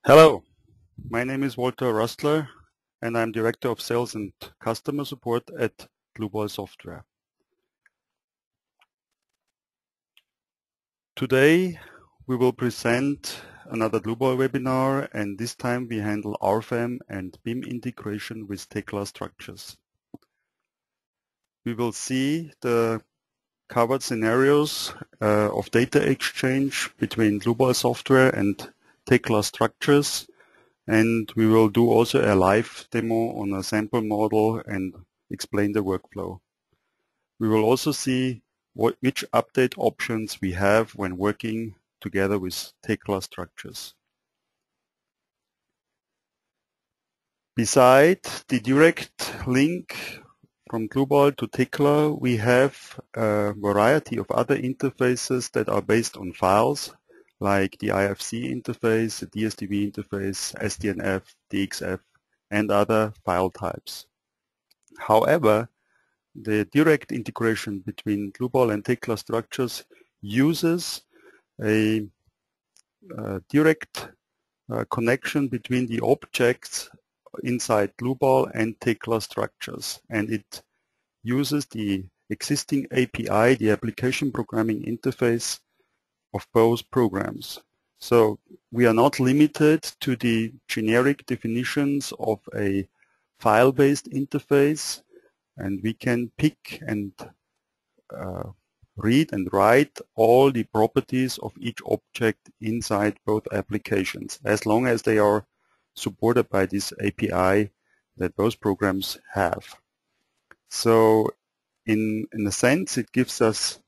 Hello, my name is Walter Rustler and I'm Director of Sales and Customer Support at Dlubal Software. Today we will present another Dlubal webinar, and this time we handle RFEM and BIM integration with Tekla Structures. We will see the covered scenarios of data exchange between Dlubal Software and Tekla Structures, and we will do also a live demo on a sample model and explain the workflow. We will also see which update options we have when working together with Tekla Structures. Beside the direct link from Dlubal to Tekla, we have a variety of other interfaces that are based on files, like the IFC interface, the DSDV interface, SDNF, DXF, and other file types. However, the direct integration between Dlubal and Tekla Structures uses a direct connection between the objects inside Dlubal and Tekla Structures, and it uses the existing API, the application programming interface, of both programs. So we are not limited to the generic definitions of a file-based interface, and we can pick and read and write all the properties of each object inside both applications, as long as they are supported by this API that both programs have. So in a sense, it gives us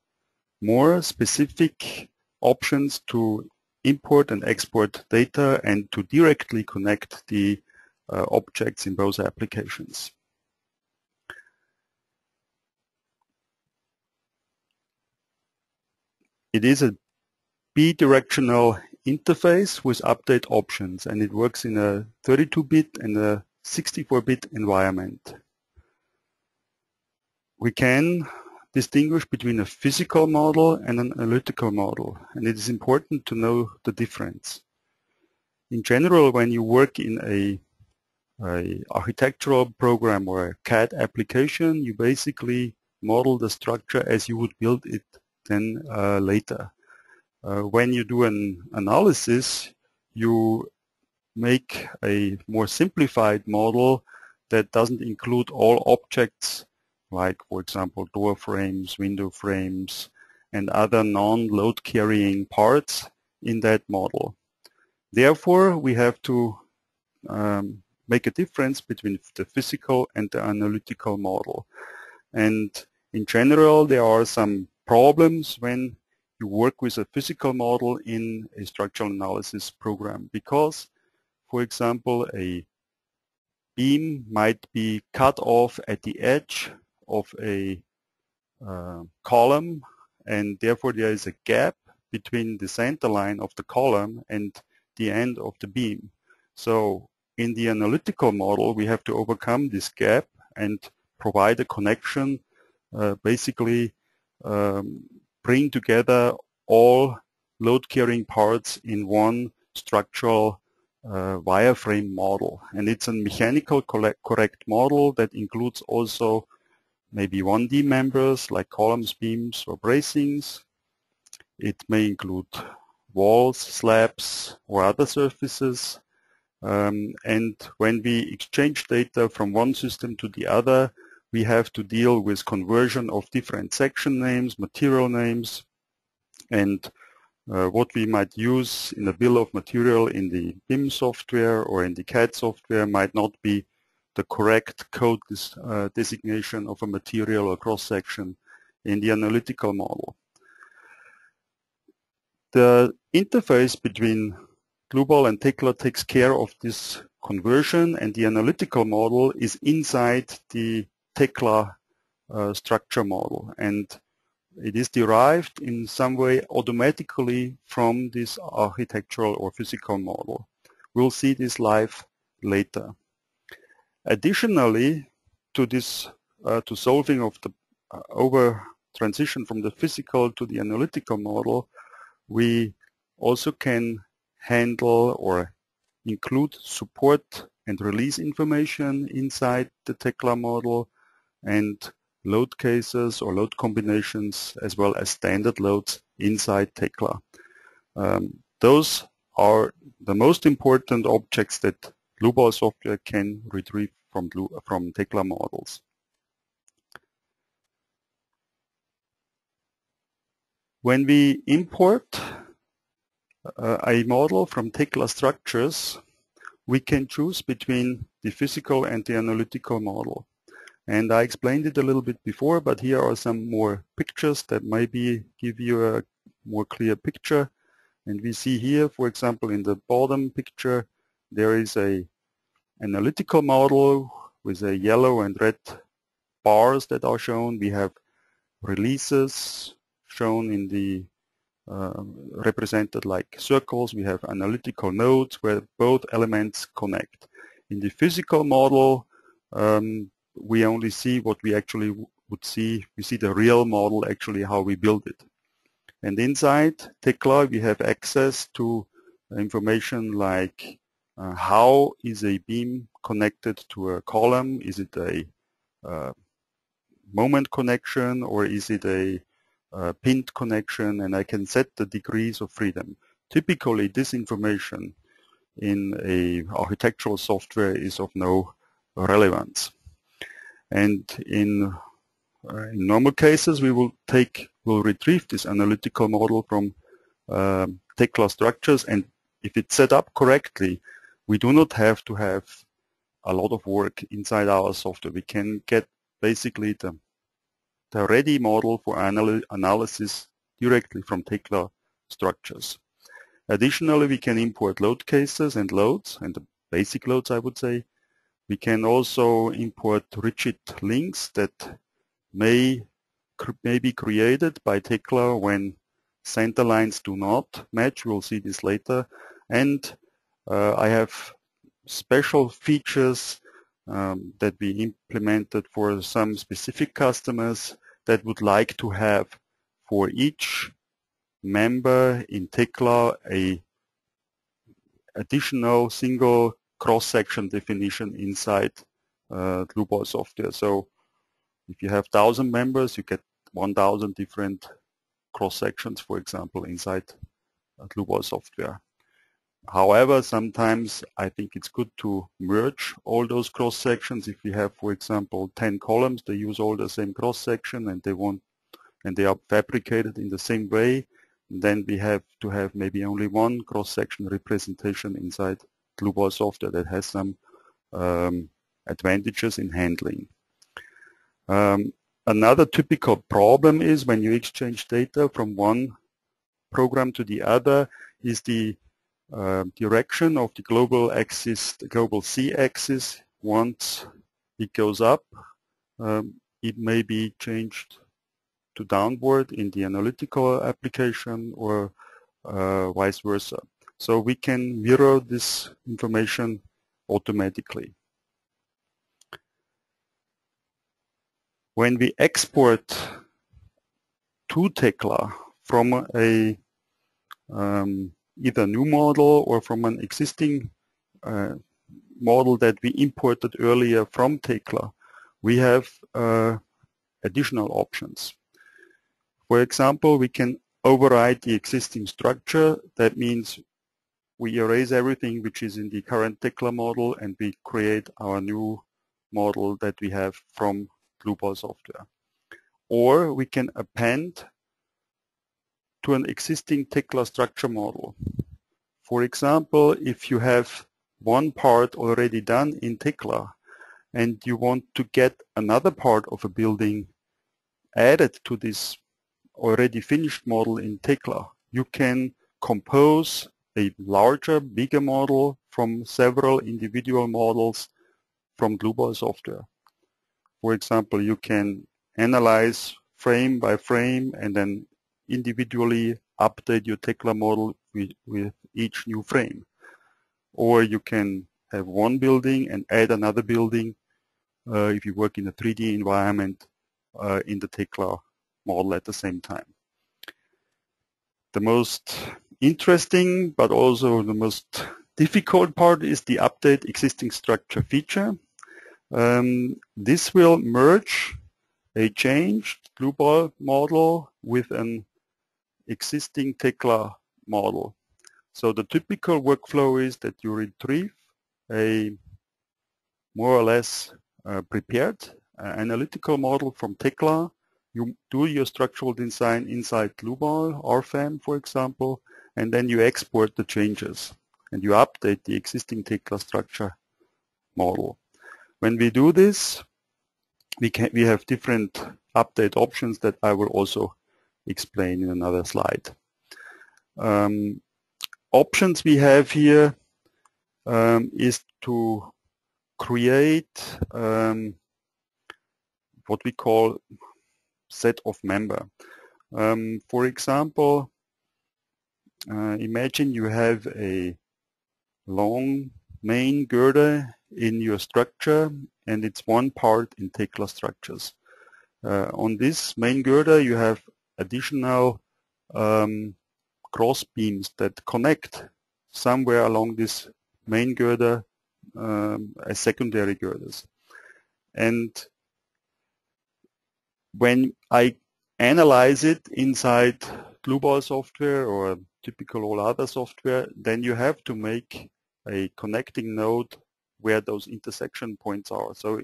more specific options to import and export data and to directly connect the objects in both applications. It is a bidirectional interface with update options, and it works in a 32-bit and a 64-bit environment. We can distinguish between a physical model and an analytical model, and it is important to know the difference. In general, when you work in a architectural program or a CAD application, you basically model the structure as you would build it then later. When you do an analysis, you make a more simplified model that doesn't include all objects, like, for example, door frames, window frames, and other non-load carrying parts in that model. Therefore, we have to make a difference between the physical and the analytical model. And in general, there are some problems when you work with a physical model in a structural analysis program, because, for example, a beam might be cut off at the edge of a column, and therefore there is a gap between the center line of the column and the end of the beam. So in the analytical model, we have to overcome this gap and provide a connection, basically bring together all load-carrying parts in one structural wireframe model. And it's a mechanical correct model that includes also maybe 1D members like columns, beams, or bracings. It may include walls, slabs, or other surfaces. And when we exchange data from one system to the other, we have to deal with conversion of different section names, material names, and what we might use in the bill of material in the BIM software or in the CAD software might not be the correct code designation of a material or cross-section in the analytical model. The interface between Dlubal and Tekla takes care of this conversion, and the analytical model is inside the Tekla structure model, and it is derived in some way automatically from this architectural or physical model. We'll see this live later. Additionally, to this, to solving of the over transition from the physical to the analytical model, we also can handle or include support and release information inside the Tekla model, and load cases or load combinations, as well as standard loads inside Tekla. Those are the most important objects that Dlubal Software can retrieve from Tekla models. When we import a model from Tekla Structures, we can choose between the physical and the analytical model. And I explained it a little bit before, but here are some more pictures that maybe give you a more clear picture. And we see here, for example, in the bottom picture, there is an analytical model with a yellow and red bars that are shown. We have releases shown in the represented like circles. We have analytical nodes where both elements connect. In the physical model, we only see what we actually would see. We see the real model, actually how we build it. And inside Tekla, we have access to information like how is a beam connected to a column? Is it a moment connection, or is it a pinned connection? And I can set the degrees of freedom. Typically, this information in a architectural software is of no relevance. And in normal cases, we will retrieve this analytical model from Tekla Structures, and if it's set up correctly, we do not have to have a lot of work inside our software. We can get basically the ready model for analysis directly from Tekla Structures. Additionally, we can import load cases and loads, and the basic loads, I would say. We can also import rigid links that may be created by Tekla when center lines do not match. We'll see this later. And I have special features that we implemented for some specific customers that would like to have for each member in Tekla a additional single cross-section definition inside Dlubal Software. So if you have 1,000 members, you get 1,000 different cross-sections, for example, inside Dlubal Software. However, sometimes I think it's good to merge all those cross-sections. If we have, for example, 10 columns, they use all the same cross-section and they are fabricated in the same way, then we have to have maybe only one cross-section representation inside Dlubal Software that has some advantages in handling. Another typical problem is when you exchange data from one program to the other is the direction of the global axis, the global z-axis. Once it goes up, it may be changed to downward in the analytical application, or vice versa. So we can mirror this information automatically. When we export to Tekla from a either new model or from an existing model that we imported earlier from Tekla, we have additional options. For example, we can override the existing structure. That means we erase everything which is in the current Tekla model and we create our new model that we have from Dlubal Software. Or we can append to an existing Tekla structure model. For example, if you have one part already done in Tekla and you want to get another part of a building added to this already finished model in Tekla, you can compose a larger, bigger model from several individual models from Dlubal Software. For example, you can analyze frame by frame and then individually update your Tekla model with each new frame. Or you can have one building and add another building if you work in a 3D environment in the Tekla model at the same time. The most interesting but also the most difficult part is the update existing structure feature. This will merge a changed Dlubal model with an existing Tekla model. So the typical workflow is that you retrieve a more or less prepared analytical model from Tekla. You do your structural design inside Dlubal, RFEM for example, and then you export the changes and you update the existing Tekla structure model. When we do this, we have different update options that I will also explain in another slide. Options we have here is to create what we call set of member. For example, imagine you have a long main girder in your structure and it's one part in Tekla Structures. On this main girder you have additional cross beams that connect somewhere along this main girder as secondary girders. And when I analyze it inside Dlubal Software or typical all other software, then you have to make a connecting node where those intersection points are. So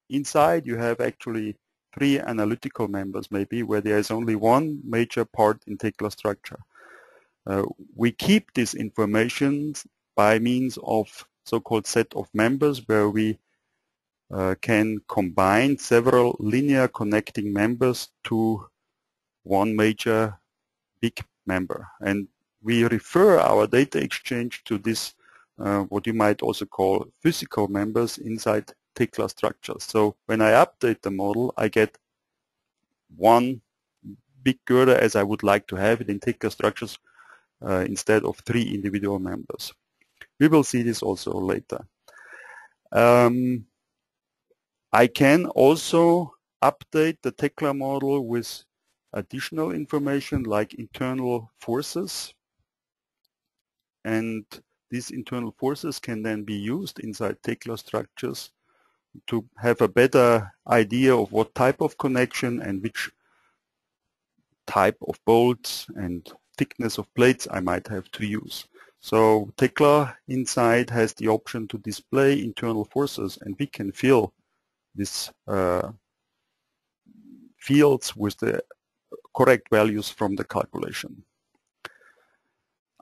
inside you have actually 3 analytical members maybe where there is only one major part in Tekla structure. We keep this information by means of so-called set of members where we can combine several linear connecting members to one major big member. And we refer our data exchange to this, what you might also call physical members inside Tekla Structures. So when I update the model, I get one big girder as I would like to have it in Tekla Structures instead of 3 individual members. We will see this also later. I can also update the Tekla model with additional information like internal forces, and these internal forces can then be used inside Tekla Structures to have a better idea of what type of connection and which type of bolts and thickness of plates I might have to use. So Tekla inside has the option to display internal forces, and we can fill these fields with the correct values from the calculation.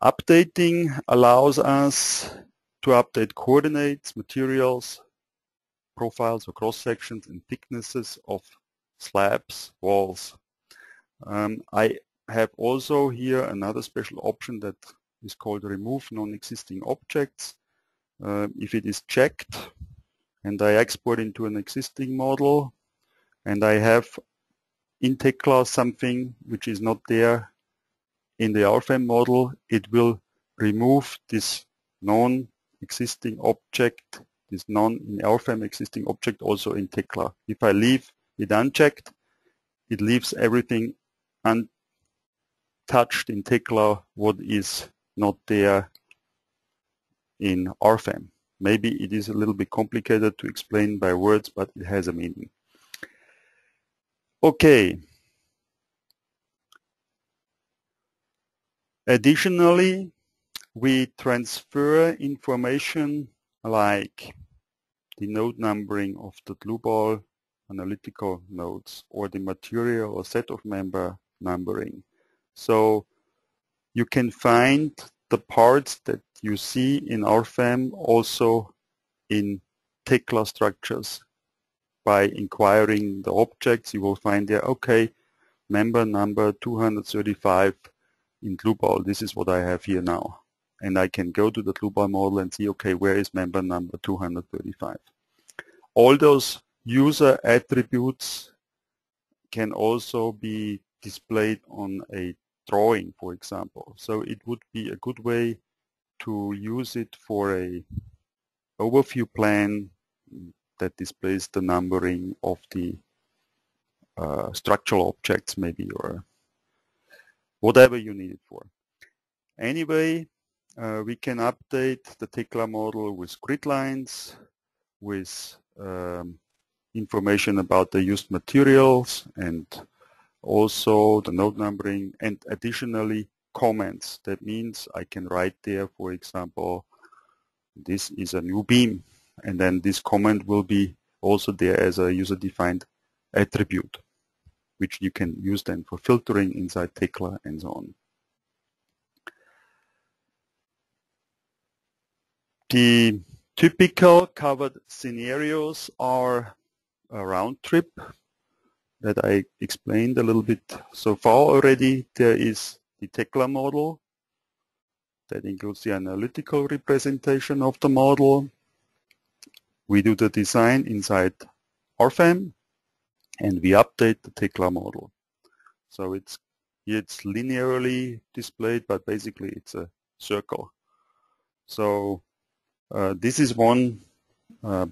Updating allows us to update coordinates, materials, profiles or cross sections and thicknesses of slabs, walls. I have also here another special option that is called remove non-existing objects. If it is checked and I export into an existing model and I have in Tekla something which is not there in the RFEM model, it will remove this non-existing object, this non-RFEM existing object also in Tekla. If I leave it unchecked, it leaves everything untouched in Tekla what is not there in RFEM. Maybe it is a little bit complicated to explain by words, but it has a meaning. Okay. Additionally, we transfer information like the node numbering of the Dlubal analytical nodes or the material or set of member numbering. So you can find the parts that you see in RFEM also in Tekla Structures. By inquiring the objects, you will find there, okay, member number 235 in Dlubal. This is what I have here now. And I can go to the Dlubal model and see, okay, where is member number 235? All those user attributes can also be displayed on a drawing, for example. So it would be a good way to use it for a overview plan that displays the numbering of the structural objects maybe, or whatever you need it for. Anyway, we can update the Tekla model with grid lines, with information about the used materials, and also the node numbering, and additionally comments. That means I can write there, for example, this is a new beam, and then this comment will be also there as a user-defined attribute, which you can use then for filtering inside Tekla and so on. The typical covered scenarios are a round trip that I explained a little bit so far already. There is the Tekla model that includes the analytical representation of the model. We do the design inside RFEM and we update the Tekla model. So it's linearly displayed, but basically it's a circle. So this is one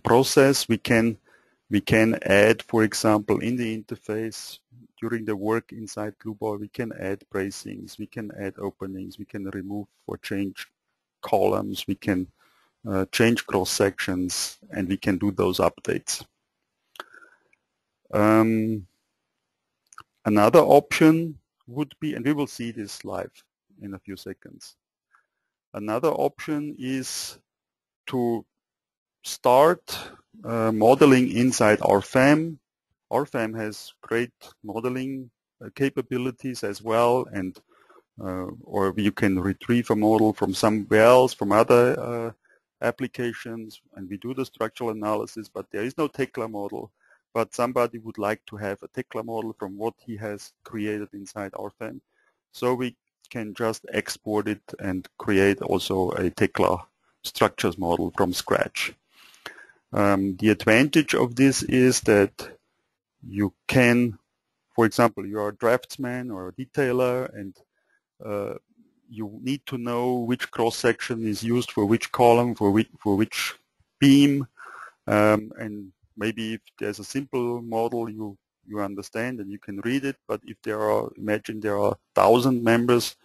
process. We can add, for example, in the interface during the work inside Dlubal, we can add bracings, we can add openings, we can remove or change columns, we can change cross sections, and we can do those updates. Another option would be, and we will see this live in a few seconds. Another option is to start modeling inside RFEM. RFEM has great modeling capabilities as well, and or you can retrieve a model from somewhere else, from other applications, and we do the structural analysis, but there is no Tekla model. But somebody would like to have a Tekla model from what he has created inside RFEM. So we can just export it and create also a Tekla structures model from scratch. The advantage of this is that you can, for example, you are a draftsman or a detailer, and you need to know which cross-section is used for which column, for which beam, and maybe if there's a simple model you understand and you can read it, but if there are, imagine there are 1,000 members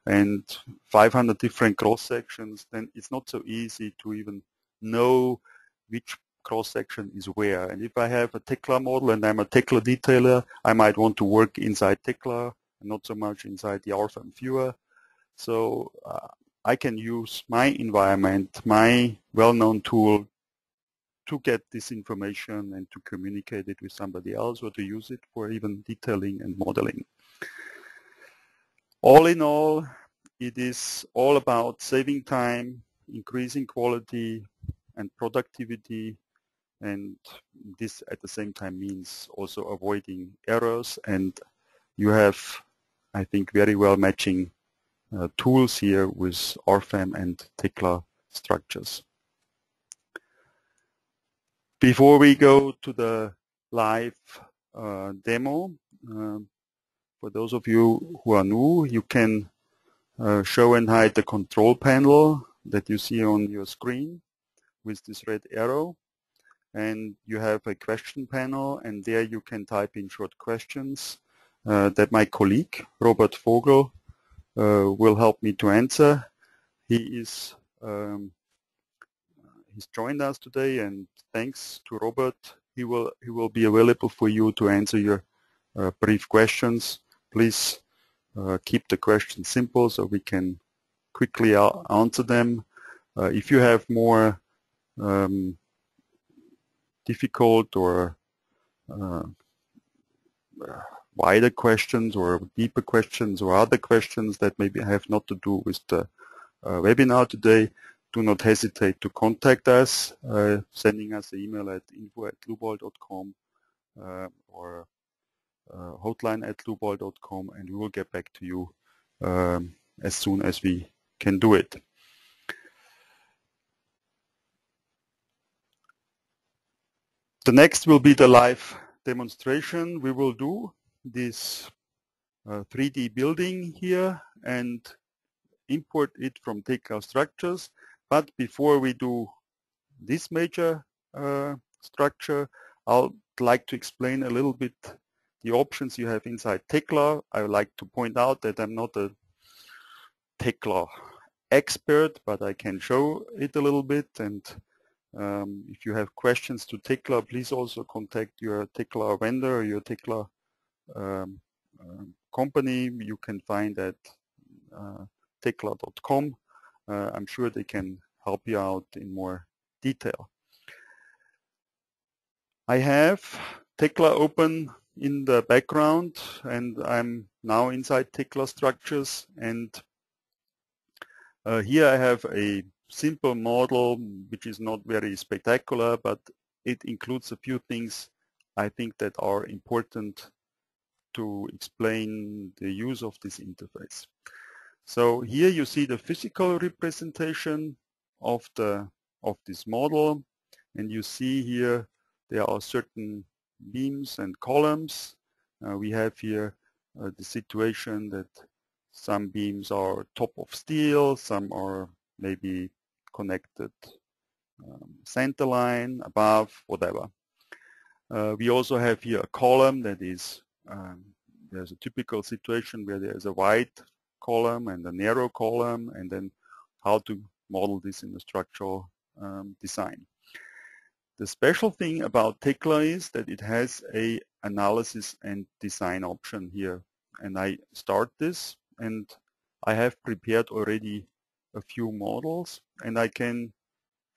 and 500 different cross-sections, then it's not so easy to even know which cross-section is where. And if I have a Tekla model and I'm a Tekla detailer, I might want to work inside Tekla and not so much inside the RFEM viewer. So I can use my environment, my well-known tool, to get this information and to communicate it with somebody else, or to use it for even detailing and modeling. All in all, it is all about saving time, increasing quality and productivity, and this at the same time means also avoiding errors, and you have, I think, very well matching tools here with RFEM and Tekla Structures. Before we go to the live demo, for those of you who are new, you can show and hide the control panel that you see on your screen with this red arrow. And you have a question panel, and there you can type in short questions that my colleague, Robert Vogel, will help me to answer. He's joined us today, and thanks to Robert, he will be available for you to answer your brief questions. Please keep the questions simple so we can quickly answer them. If you have more difficult or wider questions or deeper questions or other questions that maybe have not to do with the webinar today, do not hesitate to contact us, sending us an email at info@dlubal.com or hotline@dlubal.com, and we will get back to you as soon as we can do it. The next will be the live demonstration. We will do this 3D building here and import it from Tekla Structures. But before we do this major structure, I'd like to explain a little bit the options you have inside Tekla. I would like to point out that I'm not a Tekla expert, but I can show it a little bit. And if you have questions to Tekla, please also contact your Tekla vendor or your Tekla company. You can find at tekla.com. I'm sure they can help you out in more detail. I have Tekla open in the background, and I'm now inside Tekla Structures, and here I have a simple model which is not very spectacular, but it includes a few things I think that are important to explain the use of this interface. So here you see the physical representation of this model, and you see here there are certain beams and columns. We have here the situation that some beams are top of steel, some are maybe connected center line, above, whatever. We also have here a column that is, there's a typical situation where there's a wide column and a narrow column, and then how to model this in a structural design. The special thing about Tekla is that it has a analysis and design option here. And I start this, and I have prepared already a few models, and I can,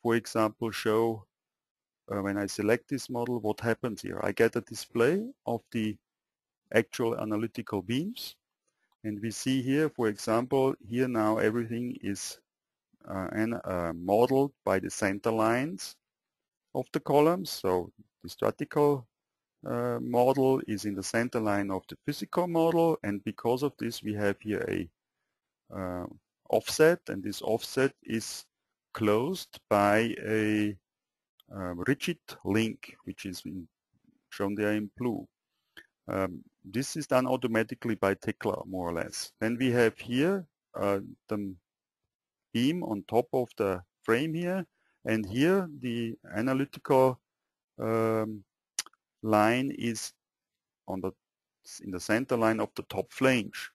for example, show when I select this model what happens here. I get a display of the actual analytical beams, and we see here, for example, here now everything is modeled by the center lines of the columns. So the statical model is in the center line of the physical model, and because of this we have here a offset, and this offset is closed by a rigid link, which is shown there in blue. This is done automatically by Tekla, more or less. Then we have here the beam on top of the frame here, and here the analytical line is in the center line of the top flange.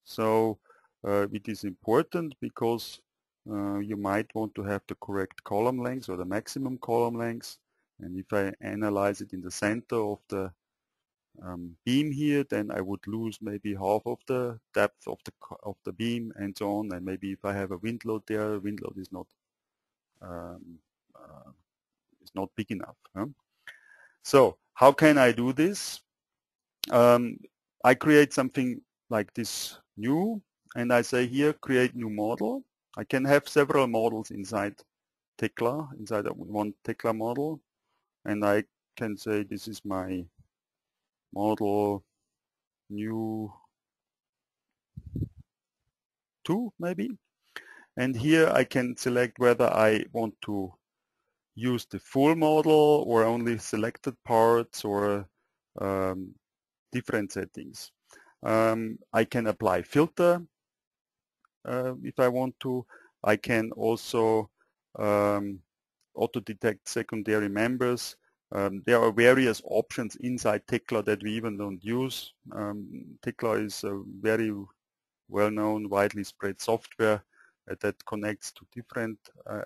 So it is important because you might want to have the correct column length or the maximum column length, and if I analyze it in the center of the beam here, then I would lose maybe half of the depth of the beam and so on. And maybe if I have a wind load there, wind load is not big enough. Huh? So how can I do this? I create something like this new, and I say here create new model. I can have several models inside Tekla, inside one Tekla model, and I can say this is my model new 2 maybe, and here I can select whether I want to use the full model or only selected parts or different settings. I can apply filter if I want to. I can also auto-detect secondary members. There are various options inside Tekla that we even don't use. Tekla is a very well-known, widely spread software that connects to different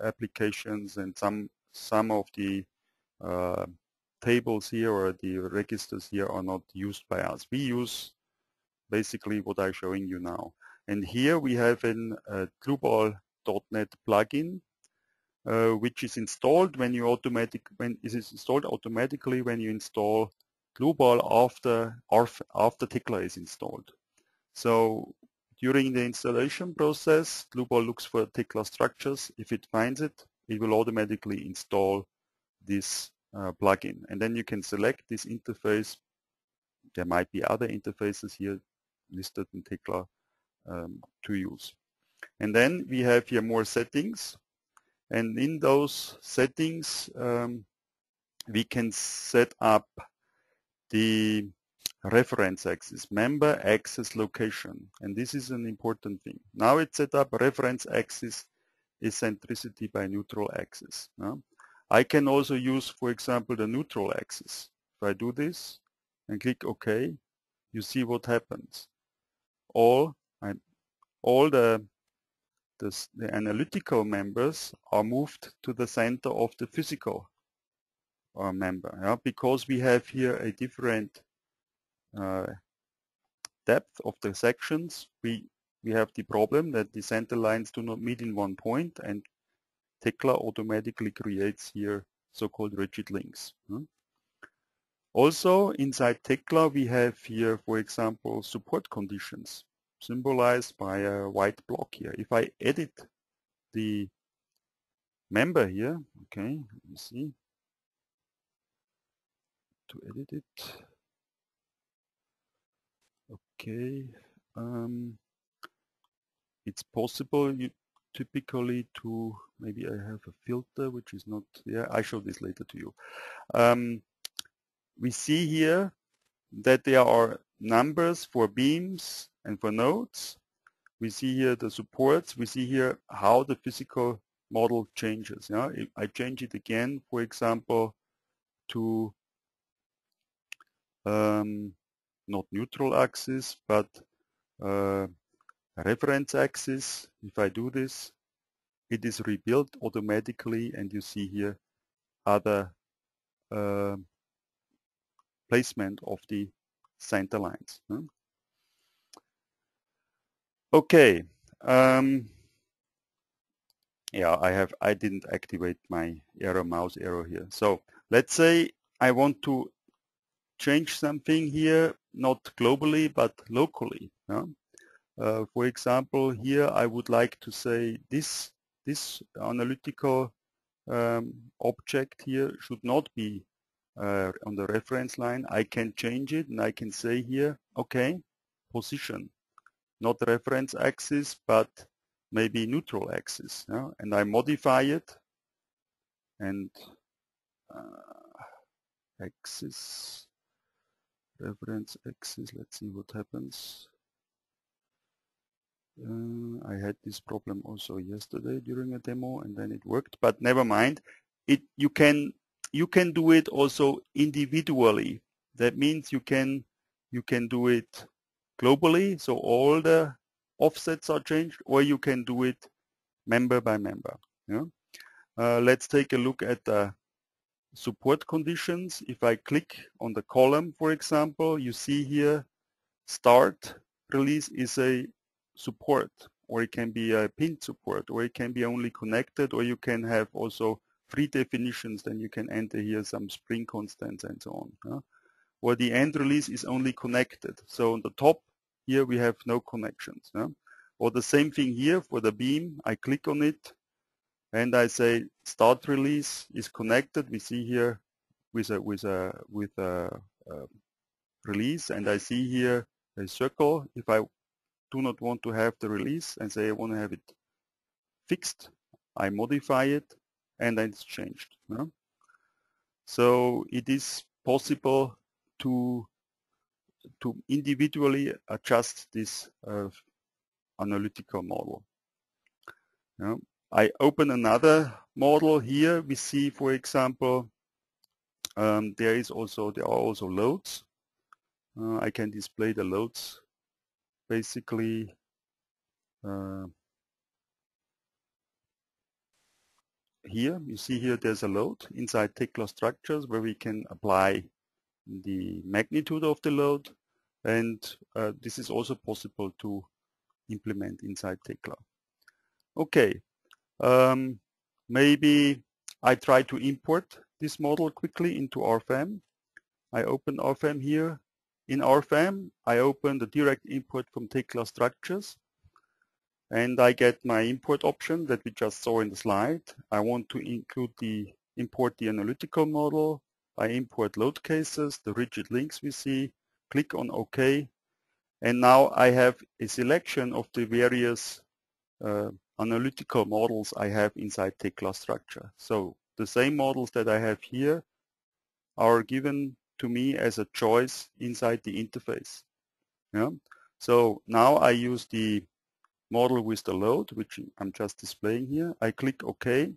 applications, and some of the tables here or the registers here are not used by us. We use basically what I'm showing you now. And here we have a Dlubal.net plugin, which is installed when you installed automatically when you install Dlubal after Tekla is installed. So during the installation process, Dlubal looks for Tekla Structures. If it finds it, it will automatically install this plugin. And then you can select this interface. There might be other interfaces here listed in Tekla to use. And then we have here more settings. And in those settings, we can set up the reference axis, member axis location. And this is an important thing. Now it's set up reference axis eccentricity by neutral axis. I can also use, for example, the neutral axis. If I do this and click OK, you see what happens. All the the analytical members are moved to the center of the physical member, yeah? Because we have here a different depth of the sections. We have the problem that the center lines do not meet in one point, and Tekla automatically creates here so-called rigid links. Also inside Tekla we have here, for example, support conditions symbolized by a white block here. If I edit the member here, okay, let me see, to edit it, okay, it's possible typically to, maybe I have a filter which is not, yeah, I show this later to you. We see here that there are numbers for beams and for nodes. We see here the supports. We see here how the physical model changes. Yeah? If I change it again, for example, to not neutral axis, but reference axis. If I do this, it is rebuilt automatically, and you see here other placement of the center lines. Okay. Yeah, I didn't activate my mouse arrow here. So let's say I want to change something here, not globally but locally. For example, here I would like to say this analytical object here should not be on the reference line. I can change it, and I can say here, okay, position, not reference axis, but maybe neutral axis, and I modify it, and axis, reference axis, let's see what happens. I had this problem also yesterday during a demo, and then it worked, but never mind. You can do it also individually. That means you can do it globally, so all the offsets are changed, or you can do it member by member. Let's take a look at the support conditions. If I click on the column, for example, you see here start release is a support, or it can be a pinned support, or it can be only connected, or you can have also free definitions. Then you can enter here some spring constants and so on. Or the end release is only connected. So on the top here we have no connections. Or the same thing here for the beam. I click on it and I say start release is connected. We see here with a release, and I see here a circle. If I do not want to have the release and say I want to have it fixed, I modify it, and then it's changed. So it is possible to individually adjust this analytical model. I open another model here. We see, for example, there are also loads. I can display the loads basically here. You see here there's a load inside Tekla Structures where we can apply the magnitude of the load, and this is also possible to implement inside Tekla. Okay, maybe I try to import this model quickly into RFEM. I open RFEM here. In RFEM, I open the direct import from Tekla Structures, and I get my import option that we just saw in the slide. I want to import the analytical model. I import load cases, the rigid links we see, click on OK, and now I have a selection of the various analytical models I have inside Tekla Structure. So the same models that I have here are given to me as a choice inside the interface. So now I use the model with the load, which I'm just displaying here. I click OK,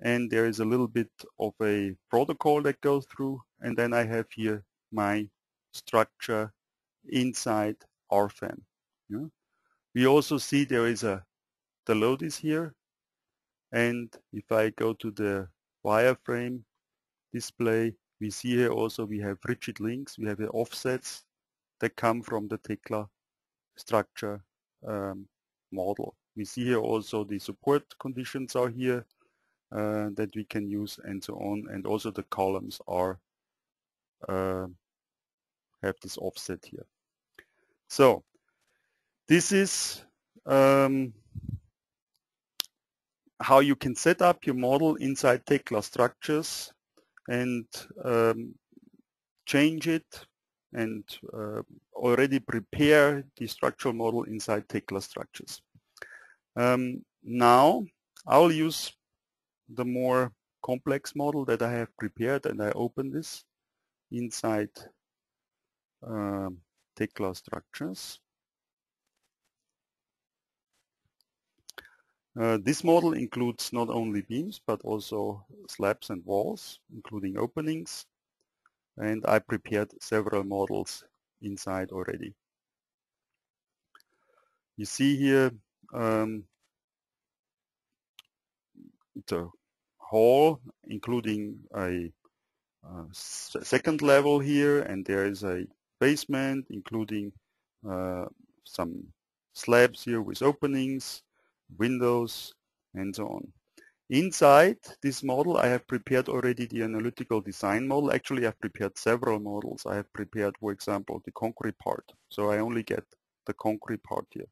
and there is a little bit of a protocol that goes through, and then I have here my structure inside RFEM. We also see there is a the load is here. And if I go to the wireframe display, we see here also we have rigid links, we have the offsets that come from the Tekla structure model. We see here also the support conditions are here that we can use and so on, and also the columns are have this offset here. So this is how you can set up your model inside Tekla Structures and change it and already prepare the structural model inside Tekla Structures. Now I'll use the more complex model that I have prepared, and I open this inside Tekla Structures. This model includes not only beams but also slabs and walls, including openings, and I prepared several models inside already. You see here the hall, including a second level here, and there is a basement including some slabs here with openings, windows, and so on. Inside this model I have prepared already the analytical design model. Actually I've prepared several models. I have prepared, for example, the concrete part. So I only get the concrete part here.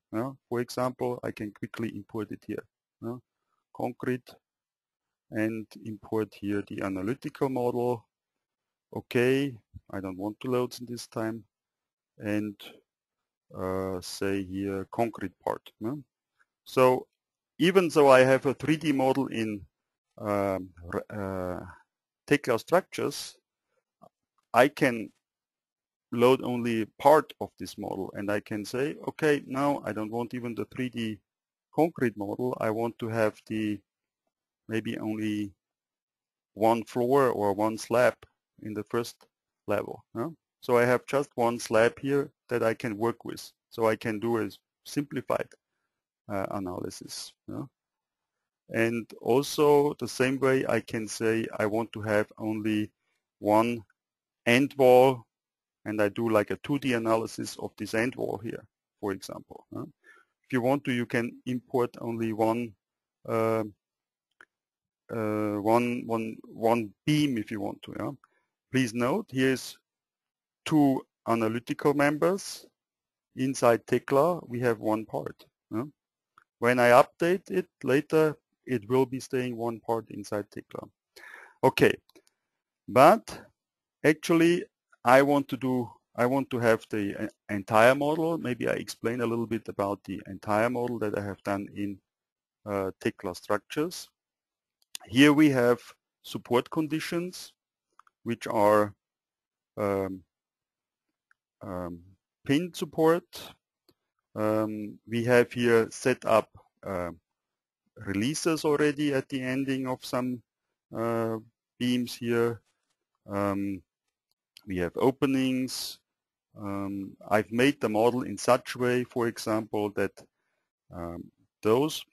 For example, I can quickly import it here. Concrete, and import here the analytical model. Okay, I don't want to load this time, and say here concrete part. So even though I have a 3D model in Tekla Structures, I can load only part of this model, and I can say, okay, now I don't want even the 3D concrete model. I want to have the maybe only one floor or one slab in the first level. So I have just one slab here that I can work with. So I can do a simplified analysis. And also the same way I can say I want to have only one end wall, and I do like a 2D analysis of this end wall here, for example. If you want to, you can import only one beam if you want to. Please note, here's two analytical members. Inside Tekla we have one part. When I update it later, it will be staying one part inside Tekla. Okay, but actually I want to have the entire model. Maybe I explain a little bit about the entire model that I have done in Tekla Structures. Here we have support conditions, which are pin support. We have here set up releases already at the ending of some beams here. We have openings. I've made the model in such a way, for example, that those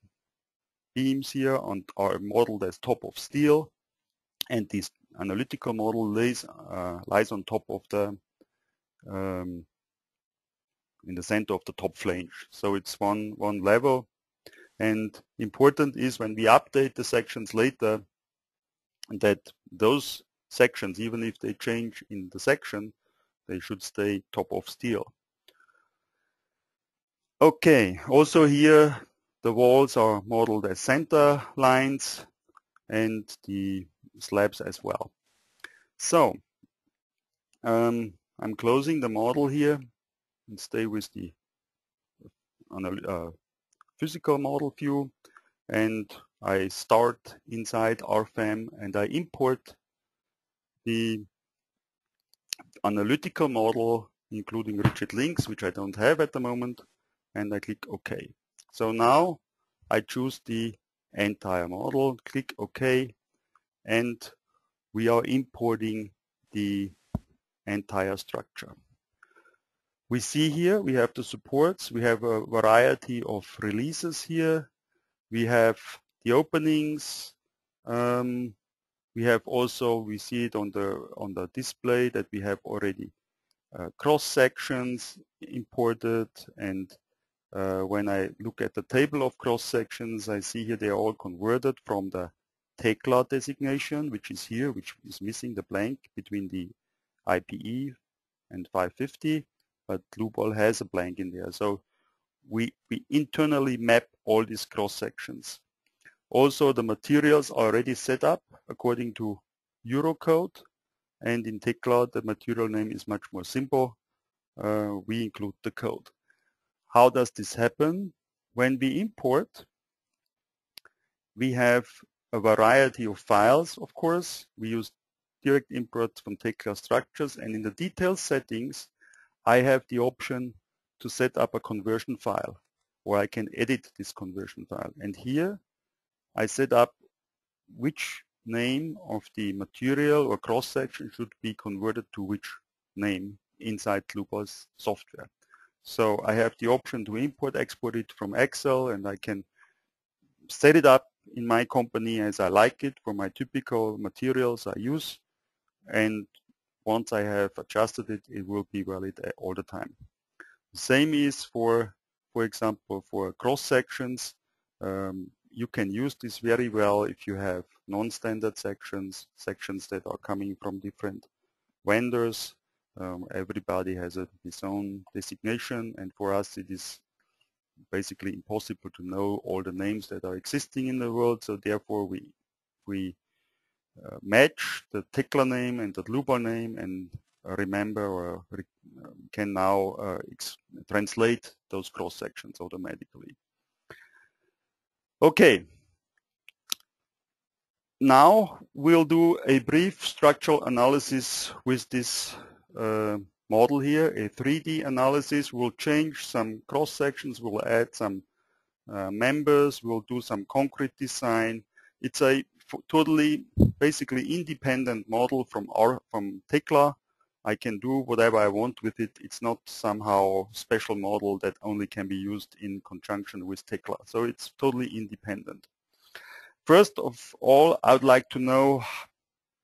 beams here are modeled as top of steel, and this analytical model lies on top of the in the center of the top flange. So it's one level. And important is when we update the sections later, that those sections, even if they change in the section, they should stay top of steel. Okay, also here the walls are modeled as center lines and the slabs as well. So I'm closing the model here and stay with the physical model view, and I start inside RFEM and I import the analytical model, including rigid links, which I don't have at the moment, and I click OK. So now I choose the entire model, click OK, and we are importing the entire structure. We see here we have the supports, we have a variety of releases here, We have the openings. We have also, we see it on the display that we have already cross sections imported, and when I look at the table of cross sections, I see here they are all converted from the Tekla designation, which is here, which is missing the blank between the IPE and 550, but Dlubal has a blank in there. So we internally map all these cross sections. Also, the materials are already set up according to Eurocode, and in Tekla the material name is much more simple. We include the code. How does this happen? When we import, we have a variety of files, of course. We use direct import from Tekla Structures, and in the detailed settings, I have the option to set up a conversion file, or I can edit this conversion file. And here, I set up which name of the material or cross-section should be converted to which name inside Dlubal Software. So I have the option to import, export it from Excel, and I can set it up in my company as I like it for my typical materials I use. And once I have adjusted it, it will be valid all the time. The same is for example, for cross sections. You can use this very well if you have non-standard sections that are coming from different vendors. Everybody has his own designation, and for us it is basically impossible to know all the names that are existing in the world. So therefore we match the Tekla name and the Dlubal name, and remember or can now translate those cross sections automatically. Okay. Now we'll do a brief structural analysis with this model here, a 3D analysis. We'll change some cross sections, we'll add some members, we'll do some concrete design. It's a totally basically independent model from Tekla. I can do whatever I want with it. It's not somehow special model that only can be used in conjunction with Tekla. So it's totally independent. First of all, I would like to know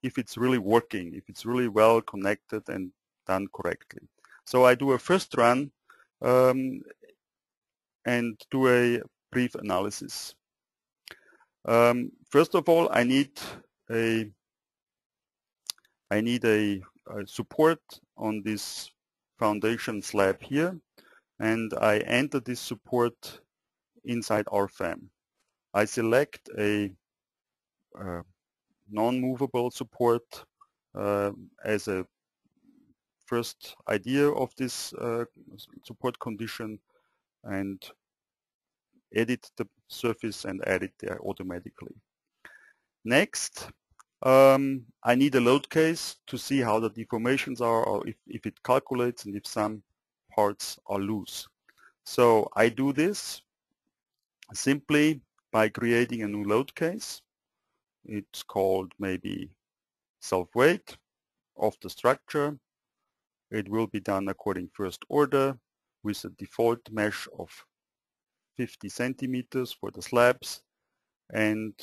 if it's really working, if it's really well connected and done correctly. So I do a first run and do a brief analysis. First of all, I need a support on this foundation slab here, and I enter this support inside RFEM. I select a non-movable support as a first idea of this support condition, and edit the surface and add it there automatically. Next, I need a load case to see how the deformations are, or if it calculates and if some parts are loose. So I do this simply by creating a new load case. It's called maybe self-weight of the structure. It will be done according first order with a default mesh of 50 centimeters for the slabs, and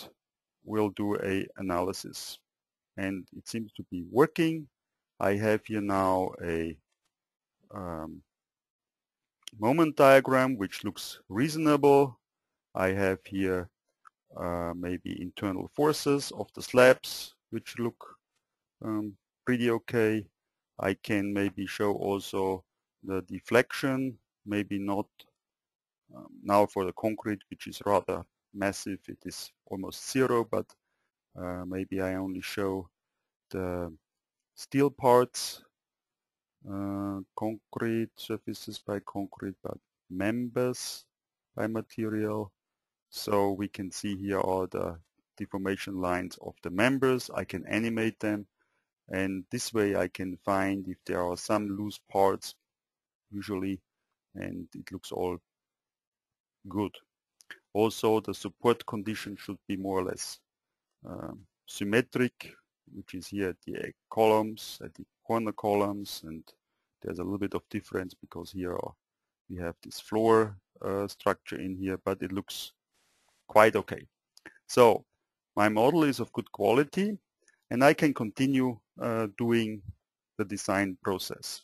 we'll do a analysis. And it seems to be working. I have here now a moment diagram which looks reasonable. I have here maybe internal forces of the slabs which look pretty okay. I can maybe show also the deflection, maybe not now for the concrete, which is rather massive, it is almost zero, but maybe I only show the steel parts, concrete surfaces by concrete, but members by material. So we can see here are the deformation lines of the members. I can animate them, and this way I can find if there are some loose parts usually, and it looks all good. Also, the support condition should be more or less symmetric, which is here at the columns, at the corner columns, and there's a little bit of difference because here we have this floor structure in here, but it looks quite okay. So my model is of good quality, and I can continue doing the design process.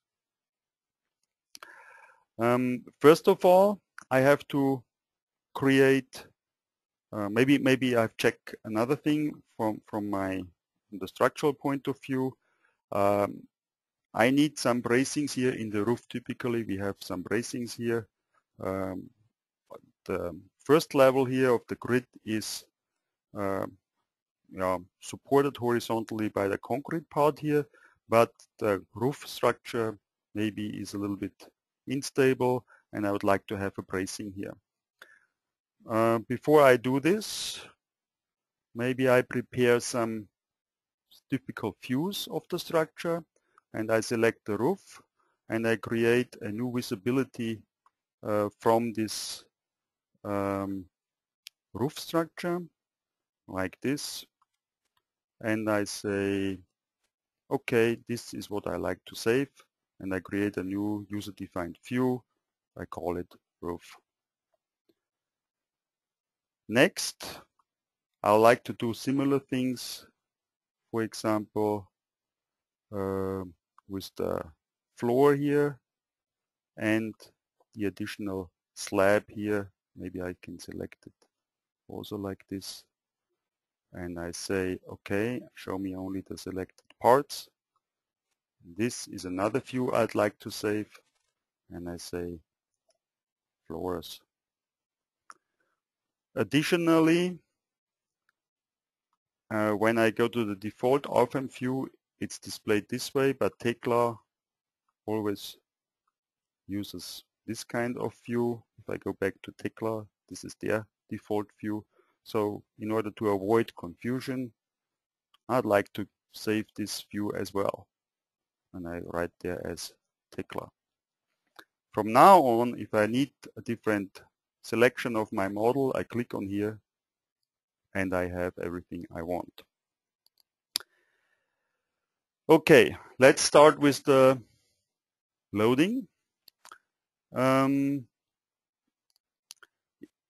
First of all, I have to create, maybe I've checked another thing from the structural point of view. I need some bracings here in the roof. Typically we have some bracings here. The first level here of the grid is supported horizontally by the concrete part here, but the roof structure maybe is a little bit unstable, and I would like to have a bracing here. Before I do this, maybe I prepare some typical views of the structure, and I select the roof, and I create a new visibility from this roof structure like this, and I say, okay, this is what I like to save, and I create a new user-defined view. I call it roof. Next, I would like to do similar things, for example, with the floor here and the additional slab here. Maybe I can select it also like this, and I say, okay, show me only the selected parts. This is another view I'd like to save, and I say floors. Additionally, when I go to the default RFEM view, it's displayed this way, but Tekla always uses this kind of view. If I go back to Tekla, this is their default view. So in order to avoid confusion, I'd like to save this view as well, and I write there as Tekla. From now on, if I need a different selection of my model, I click on here and I have everything I want. Okay, let's start with the loading.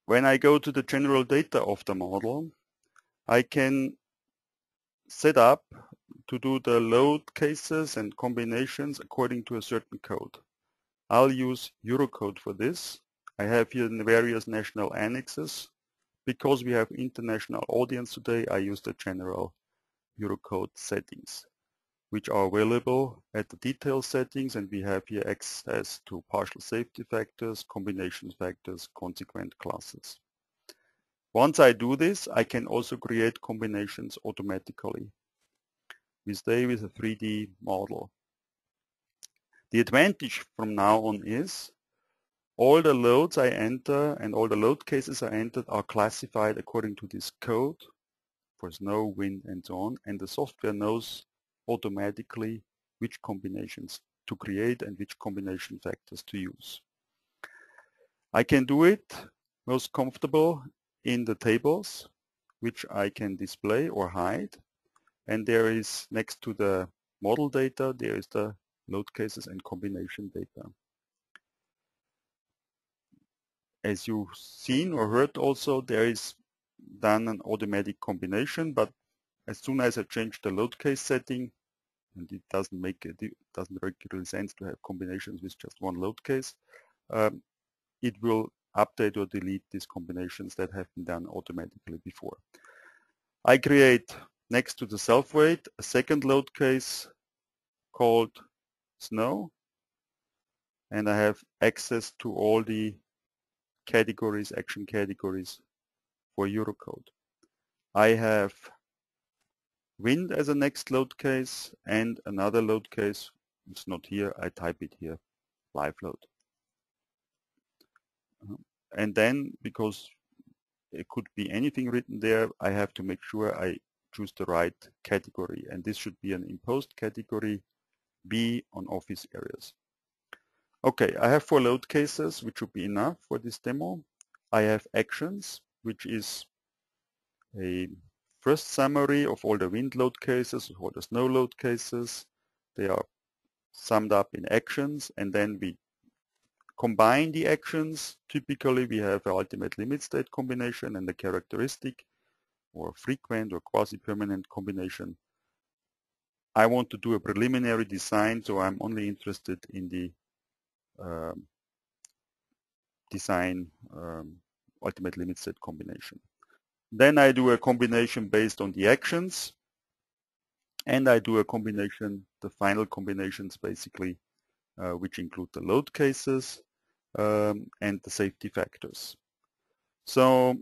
When I go to the general data of the model, I can set up to do the load cases and combinations according to a certain code. I'll use Eurocode for this. I have here the various national annexes. Because we have international audience today, I use the general Eurocode settings, which are available at the detail settings, and we have here access to partial safety factors, combination factors, consequent classes. Once I do this, I can also create combinations automatically. We stay with a 3D model. The advantage from now on is all the loads I enter and all the load cases I entered are classified according to this code for snow, wind, and so on, and the software knows automatically which combinations to create and which combination factors to use. I can do it most comfortable in the tables, which I can display or hide, and there is, next to the model data, there is the load cases and combination data. As you've seen or heard also, there is done an automatic combination, but as soon as I change the load case setting, and it doesn't make really sense to have combinations with just one load case, it will update or delete these combinations that have been done automatically before. I create, next to the self-weight, a second load case called snow, and I have access to all the categories, action categories for Eurocode. I have wind as a next load case and another load case. It's not here, I type it here, live load. And then, because it could be anything written there, I have to make sure I choose the right category, and this should be an imposed category B on office areas. Okay, I have 4 load cases, which should be enough for this demo. I have actions, which is a first summary of all the wind load cases, all the snow load cases. They are summed up in actions, and then we combine the actions. Typically we have an ultimate limit state combination and a characteristic or frequent or quasi-permanent combination. I want to do a preliminary design, so I'm only interested in the design ultimate limit state combination. Then I do a combination based on the actions, and I do a combination, the final combinations basically, which include the load cases and the safety factors. So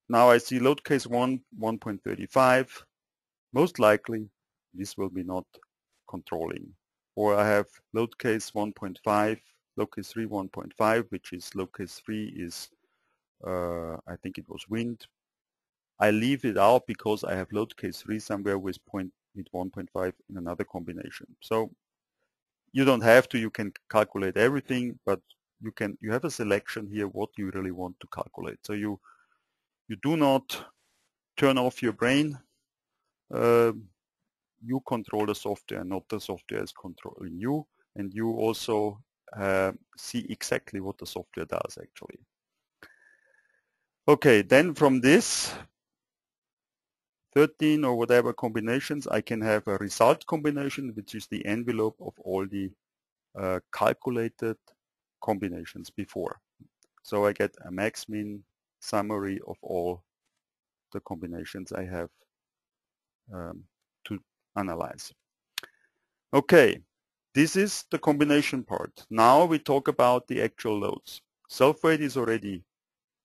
now I see load case 1, 1.35. Most likely this will be not controlling. Or I have load case 1.5, load case 3 1.5, which is load case 3 is I think it was wind. I leave it out because I have load case 3 somewhere with 1.5 in another combination. So you don't have to, you can calculate everything, but you have a selection here what you really want to calculate. So you do not turn off your brain. You control the software, not the software is controlling you, and you also see exactly what the software does actually. Okay, then from this 13 or whatever combinations, I can have a result combination, which is the envelope of all the calculated combinations before. So I get a max-min summary of all the combinations I have to analyze. Okay, this is the combination part. Now we talk about the actual loads. Self-weight is already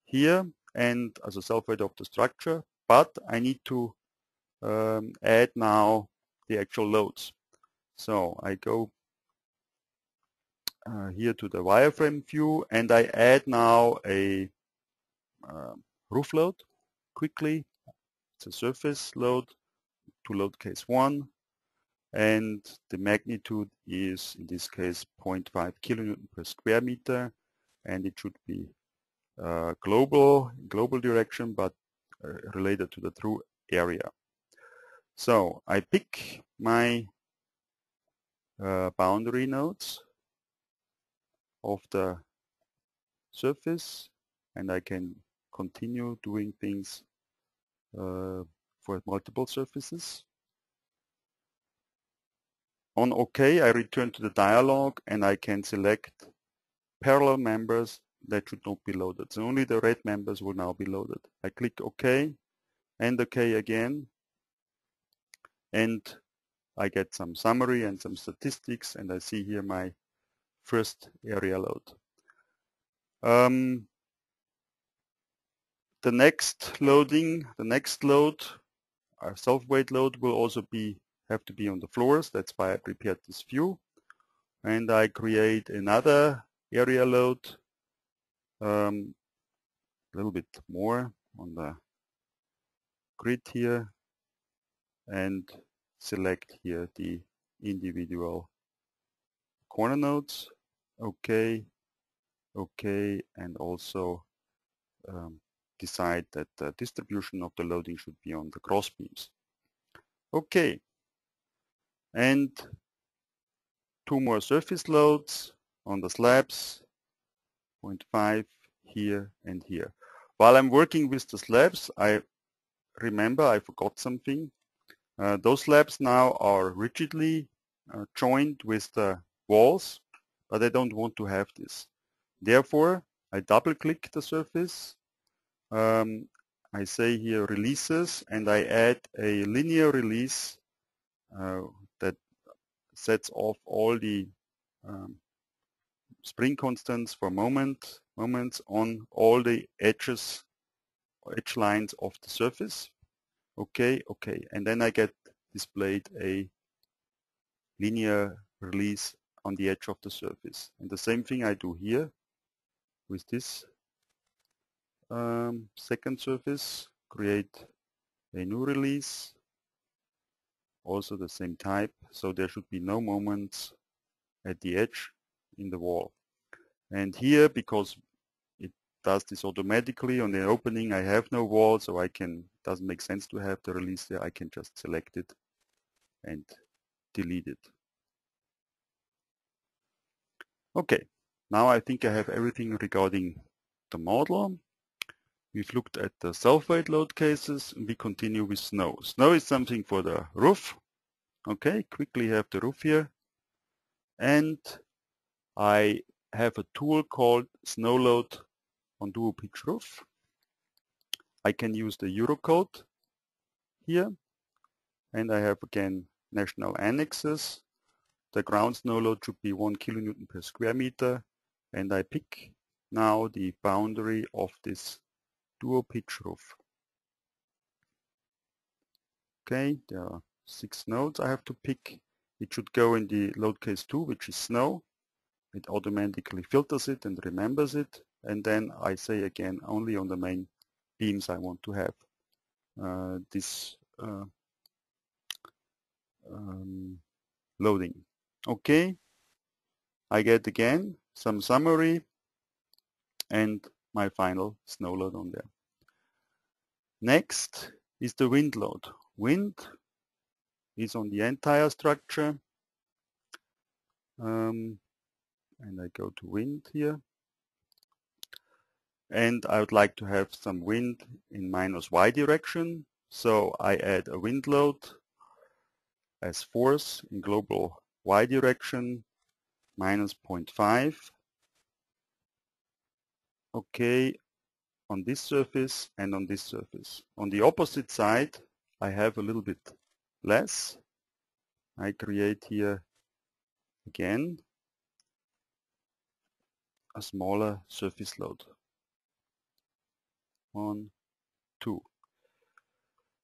here, and as a self-weight of the structure, but I need to add now the actual loads. So I go here to the wireframe view, and I add now a roof load quickly. It's a surface load to load case 1, and the magnitude is in this case 0.5 kilonewton per square meter, and it should be global direction, but related to the true area. So I pick my boundary nodes of the surface, and I can continue doing things for multiple surfaces. On OK, I return to the dialog, and I can select parallel members that should not be loaded. So only the red members will now be loaded. I click OK and OK again, and I get some summary and some statistics, and I see here my first area load. The next load, our self-weight load, will also have to be on the floors. That's why I prepared this view. And I create another area load, a little bit more on the grid here, and select here the individual corner nodes. OK, OK, and also decide that the distribution of the loading should be on the cross beams. OK, and 2 more surface loads on the slabs, 0.5 here and here. While I'm working with the slabs, I remember I forgot something. Those slabs now are rigidly joined with the walls, but I don't want to have this. Therefore, I double click the surface. I say here releases, and I add a linear release that sets off all the spring constants for moments on all the edge lines of the surface. OK, OK, and then I get displayed a linear release on the edge of the surface. And the same thing I do here with this second surface, create a new release, also the same type, so there should be no moments at the edge in the wall. And here, because it does this automatically on the opening, I have no wall, so doesn't make sense to have the release there. I can just select it and delete it. Okay, Now I think I have everything regarding the model. We've looked at the self-weight load cases, and we continue with snow. Snow is something for the roof. Okay, quickly have the roof here. And I have a tool called snow load on dual pitch roof. I can use the Eurocode here. And I have again national annexes. The ground snow load should be 1 kilonewton per square meter. And I pick now the boundary of this dual pitch roof. Okay, there are 6 nodes I have to pick. It should go in the load case 2, which is snow. It automatically filters it and remembers it. And then I say again, only on the main beams I want to have this loading. Okay, I get again some summary and my final snow load on there. Next is the wind load. Wind is on the entire structure. And I go to wind here. And I would like to have some wind in -y direction. So I add a wind load as force in global y direction, -0.5. Okay, on this surface and on this surface. On the opposite side, I have a little bit less. I create here again a smaller surface load. 1, 2.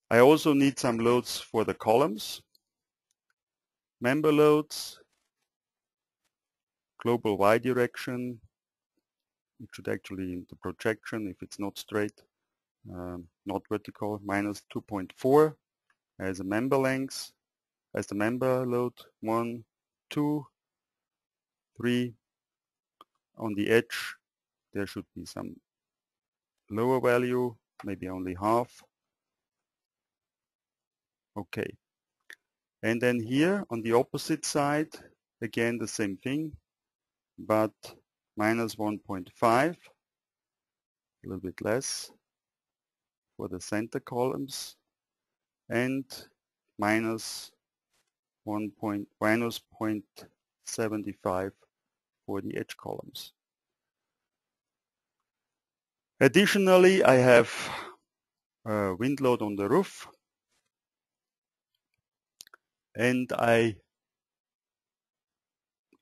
I also need some loads for the columns. Member loads, global y direction. It should actually in the projection, if it's not straight, not vertical, -2.4 as a member length, as the member load. 1, 2, 3. On the edge, there should be some lower value, maybe only half. Okay. And then here on the opposite side, again the same thing, but -1.5, a little bit less for the center columns, and -0.75 for the edge columns. Additionally, I have a wind load on the roof, and I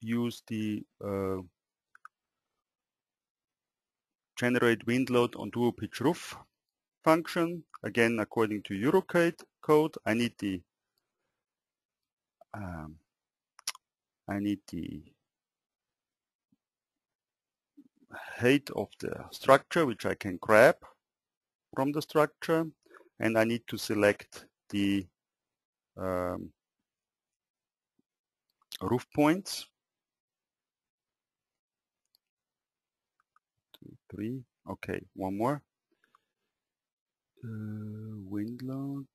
use the generate wind load on dual pitch roof function. Again, according to Eurocode code, I need the height of the structure, which I can grab from the structure, and I need to select the roof points. 2, 3. Okay, one more. Wind load.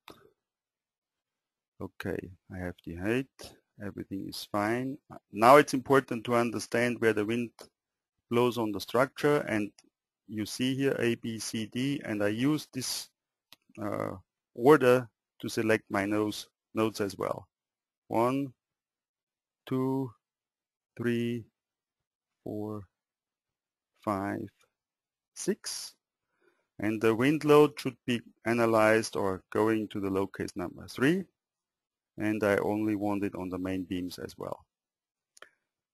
Okay, I have the height. Everything is fine. Now it's important to understand where the wind blows on the structure, and you see here A, B, C, D, and I use this order to select my nodes as well. 1, 2, 3, 4, 5, 6. And the wind load should be analyzed or going to the load case number 3. And I only want it on the main beams as well.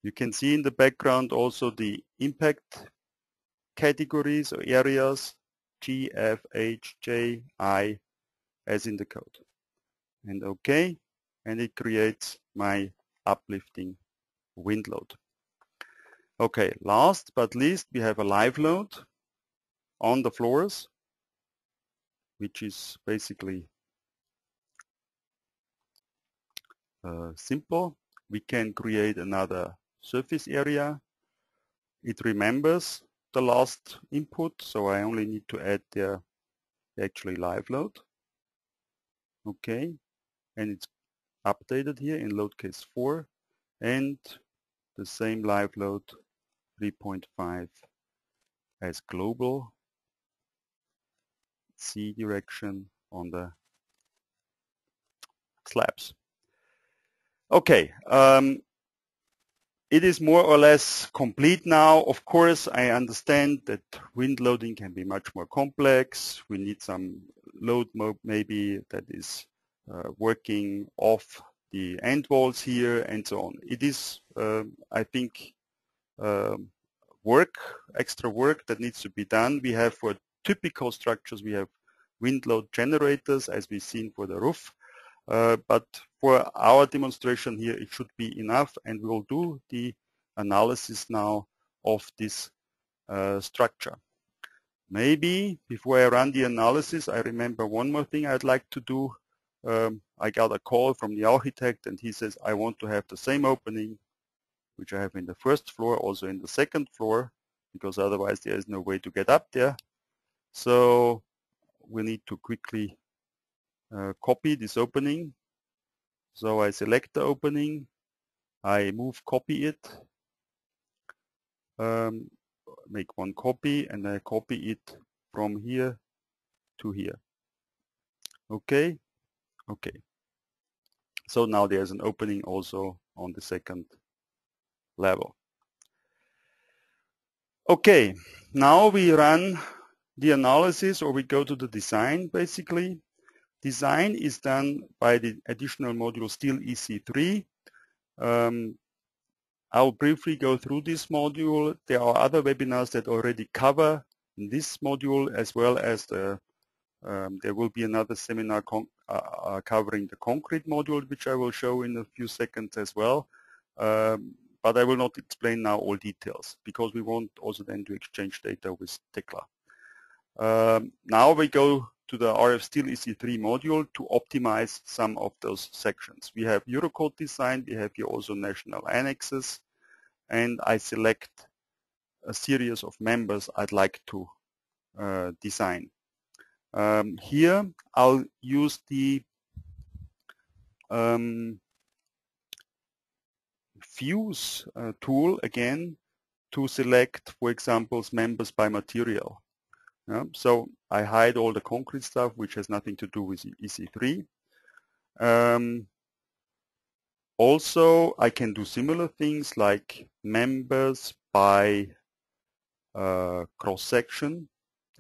You can see in the background also the impact categories or areas, G, F, H, J, I, as in the code. And OK, and it creates my uplifting wind load. Okay, last but least, we have a live load on the floors, which is basically simple. We can create another surface area. It remembers the last input, so I only need to add the actually live load. Okay, and it's updated here in load case 4, and the same live load 3.5 as global, C direction on the slabs. Okay, it is more or less complete now. Of course, I understand that wind loading can be much more complex. We need some load mode maybe that is working off the end walls here and so on. It is, I think, extra work that needs to be done. We have for typical structures, we have wind load generators as we've seen for the roof. But for our demonstration here, it should be enough, and we will do the analysis now of this structure. Maybe before I run the analysis, I remember one more thing I'd like to do. I got a call from the architect, and he says, I want to have the same opening which I have in the first floor, also in the second floor, because otherwise there is no way to get up there. So we need to quickly copy this opening. So I select the opening, I copy it, make one copy, and I copy it from here to here. Okay, okay. So now there's an opening also on the second level. Okay, now we run the analysis, or we go to the design basically. Design is done by the additional module Steel EC3. I'll briefly go through this module. There are other webinars that already cover this module, as well as there will be another seminar covering the concrete module, which I will show in a few seconds as well. But I will not explain now all details, because we want also then to exchange data with Tekla. Now we go to the RF Steel EC3 module to optimize some of those sections. We have Eurocode design, we have here also national annexes, and I select a series of members I'd like to design. Here I'll use the Fuse tool again to select, for example, members by material. So I hide all the concrete stuff which has nothing to do with EC3. Also, I can do similar things like members by cross-section.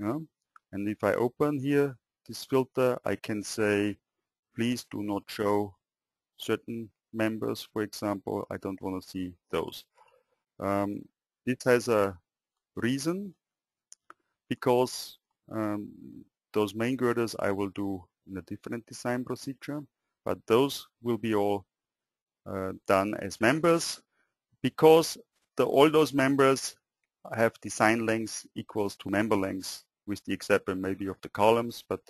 And if I open here this filter, I can say, please do not show certain members, for example. I don't want to see those. It has a reason, because those main girders I will do in a different design procedure, but those will be all done as members, because all those members have design lengths equals to member lengths, with the exception maybe of the columns, but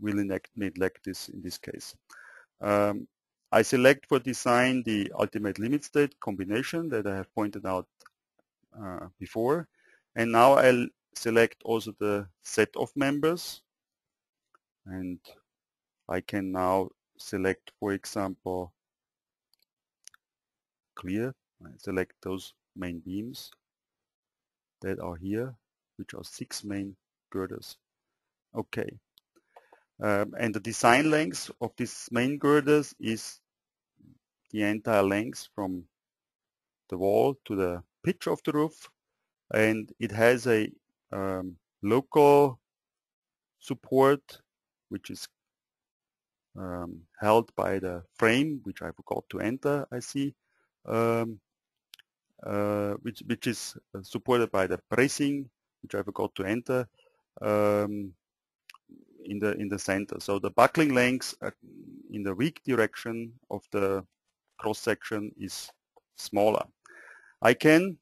we'll neglect this in this case. I select for design the ultimate limit state combination that I have pointed out before, and now I'll select also the set of members, and I can now select, for example, clear. I select those main beams that are here, which are 6 main girders. Okay, and the design length of these main girders is the entire length from the wall to the pitch of the roof, and it has a local support which is held by the frame, which I forgot to enter, I see, which is supported by the bracing, which I forgot to enter, in the center. So the buckling length in the weak direction of the cross section is smaller. I can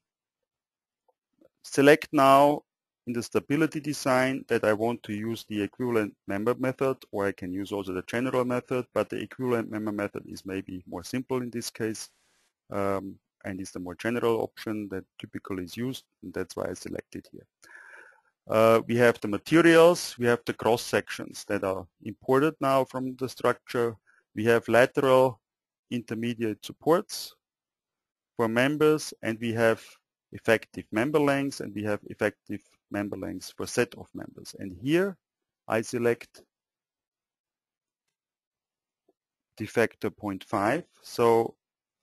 select now in the stability design that I want to use the equivalent member method, or I can use also the general method, but the equivalent member method is maybe more simple in this case, and is the more general option that typically is used, and that's why I selected here. We have the materials, we have the cross sections that are imported now from the structure. We have lateral intermediate supports for members, and we have effective member lengths, and we have effective member lengths for set of members. And here I select the factor 0.5. So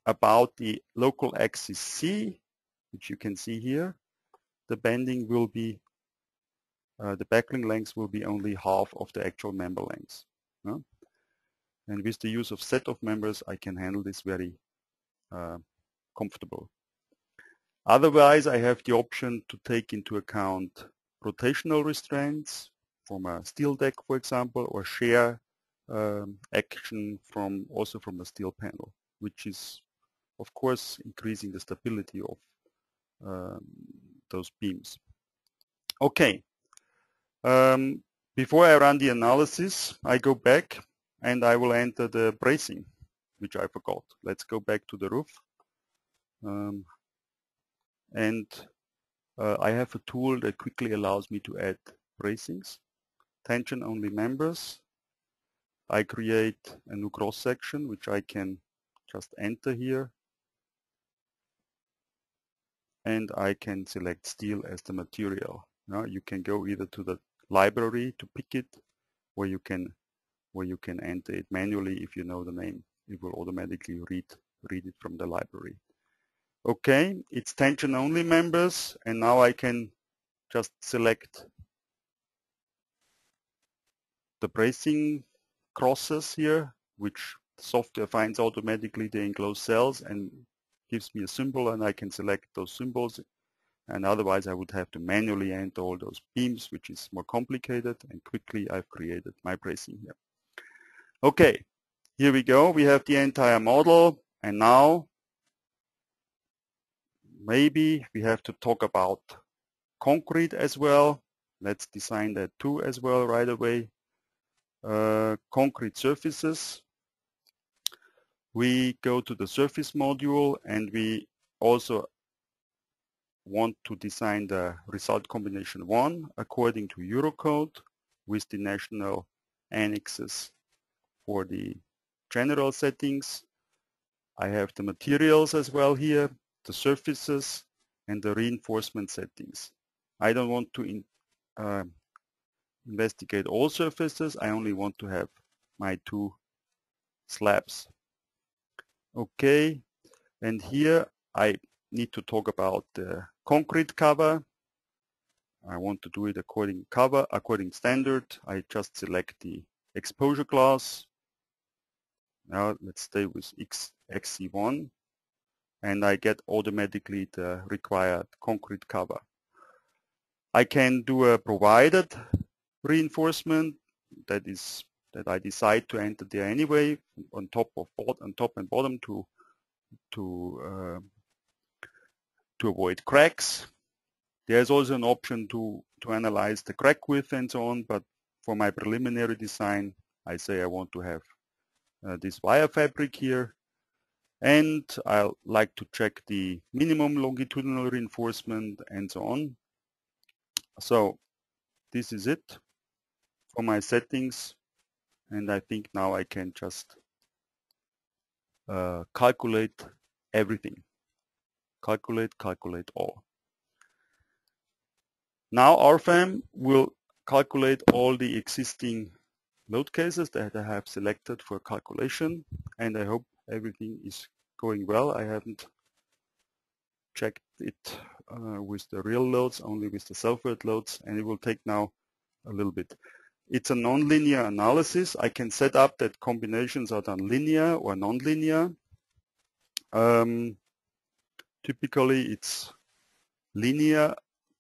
about the local axis C, which you can see here, the bending will be, the backlink length will be only half of the actual member length. And with the use of set of members, I can handle this very comfortable. Otherwise, I have the option to take into account rotational restraints from a steel deck, for example, or share action also from a steel panel, which is, of course, increasing the stability of those beams. Okay. Before I run the analysis, I go back and I will enter the bracing, which I forgot. Let's go back to the roof. I have a tool that quickly allows me to add bracings. Tension-only members. I create a new cross-section, which I can just enter here. And I can select steel as the material. Now you can go either to the library to pick it, or you can enter it manually. If you know the name, it will automatically read it from the library. Okay, it's tension only members, and now I can just select the bracing crosses here, which the software finds automatically the enclosed cells and gives me a symbol, and I can select those symbols. And otherwise I would have to manually enter all those beams, which is more complicated, and quickly I've created my bracing here. Okay, here we go. We have the entire model, and now maybe we have to talk about concrete as well. Let's design that too as well right away. Concrete surfaces. We go to the surface module, and we also want to design the result combination 1 according to Eurocode with the national annexes for the general settings. I have the materials as well here, the surfaces, and the reinforcement settings. I don't want to investigate all surfaces. I only want to have my 2 slabs. Okay, and here I need to talk about the concrete cover. I want to do it according standard. I just select the exposure class. Now let's stay with XC1, and I get automatically the required concrete cover. I can do a provided reinforcement that I decide to enter there anyway, on top and bottom to avoid cracks. There's also an option to analyze the crack width and so on, but for my preliminary design, I say I want to have this wire fabric here, and I like to check the minimum longitudinal reinforcement and so on. So this is it for my settings, and I think now I can just calculate everything. Calculate all. Now RFEM will calculate all the existing load cases that I have selected for calculation, and I hope everything is going well. I haven't checked it with the real loads, only with the self-worth loads, and it will take now a little bit. It's a non-linear analysis. I can set up that combinations are done linear or non-linear. Typically it's linear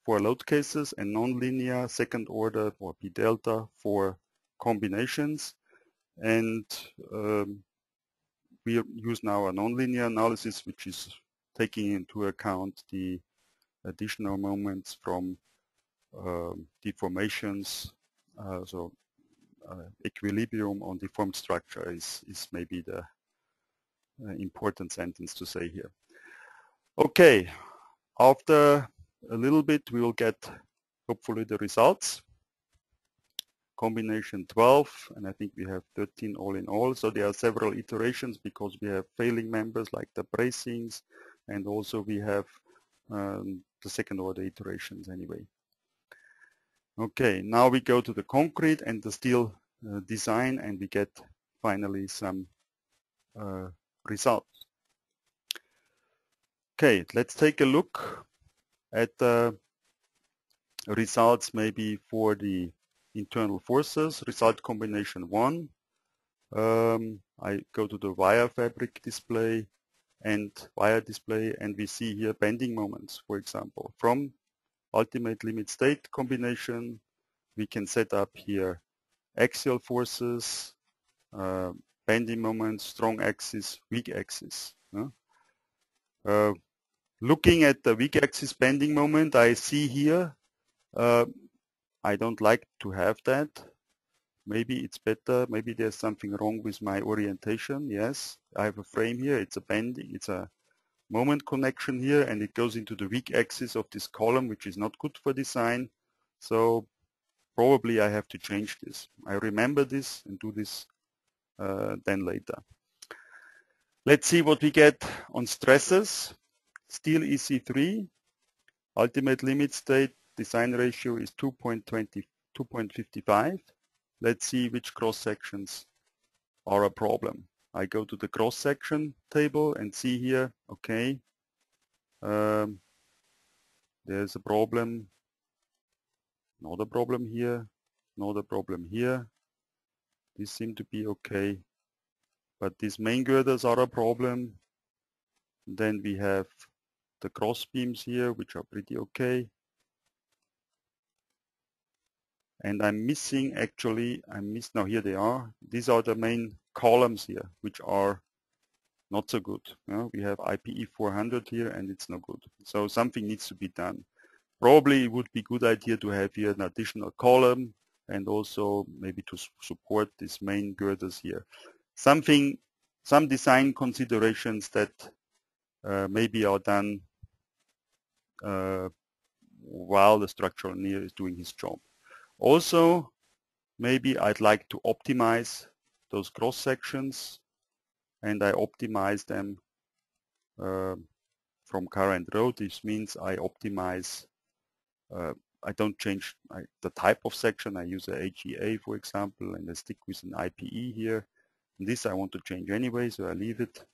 for load cases and non-linear second order or P delta for combinations, and we use now a non-linear analysis, which is taking into account the additional moments from deformations. So equilibrium on deformed structure is maybe the important sentence to say here. Okay, after a little bit we will get hopefully the results. Combination 12, and I think we have 13 all in all. So there are several iterations because we have failing members like the bracings, and also we have the second order iterations anyway. Okay, now we go to the concrete and the steel design, and we get finally some results. Okay, let's take a look at the results maybe for the internal forces. Result combination 1. I go to the wire fabric display and wire display, and we see here bending moments, for example. From ultimate limit state combination, we can set up here axial forces, bending moments, strong axis, weak axis. Looking at the weak axis bending moment, I see here, I don't like to have that. Maybe it's better, maybe there's something wrong with my orientation. Yes, I have a frame here, it's a bending, it's a moment connection here, and it goes into the weak axis of this column, which is not good for design. So probably I have to change this. I remember this and do this then later. Let's see what we get on stresses. Steel EC3, ultimate limit state, design ratio is 2.55. Let's see which cross sections are a problem. I go to the cross section table and see here, okay, there's a problem, not a problem here, not a problem here. These seem to be okay, but these main girders are a problem. Then we have the cross beams here, which are pretty okay. And I'm missing, actually, now here they are. These are the main columns here, which are not so good. We have IPE 400 here, and it's no good. So something needs to be done. Probably it would be a good idea to have here an additional column, and also maybe to support these main girders here. Some design considerations that maybe are done while the structural engineer is doing his job. Also, maybe I'd like to optimize those cross sections, and I optimize them from current row. This means I optimize, I don't change the type of section. I use a HEA, for example, and I stick with an IPE here. And this I want to change anyway, so I leave it.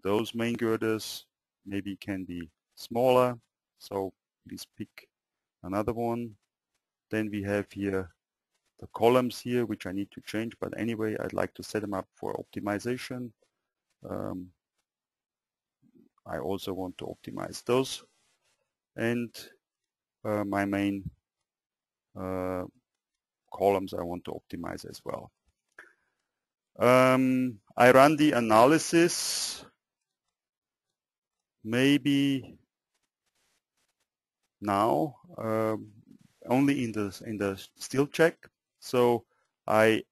Those main girders maybe can be smaller, so please pick another one. Then we have here the columns here, which I need to change, but anyway, I'd like to set them up for optimization. I also want to optimize those. And my main columns I want to optimize as well. I run the analysis maybe now only in the steel check. So I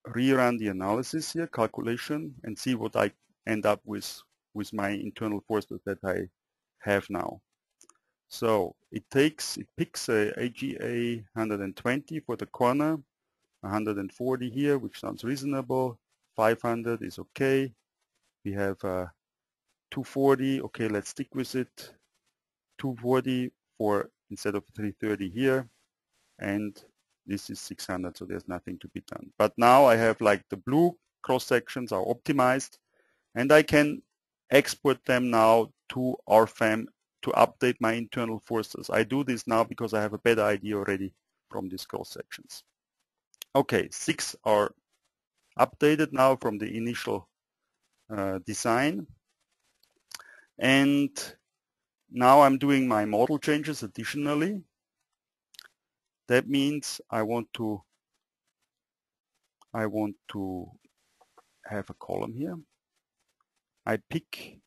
rerun the analysis here, calculation, and see what I end up with my internal forces that I have now. So it picks a AGA 120 for the corner, 140 here, which sounds reasonable. 500 is okay. We have 240. Okay, let's stick with it. 240 for instead of 330 here, and this is 600, so there's nothing to be done. But now I have like the blue cross sections are optimized, and I can export them now to RFEM to update my internal forces. I do this now because I have a better idea already from these cross sections. Okay, 6 are updated now from the initial design, and now I'm doing my model changes additionally. That means I want to have a column here. I pick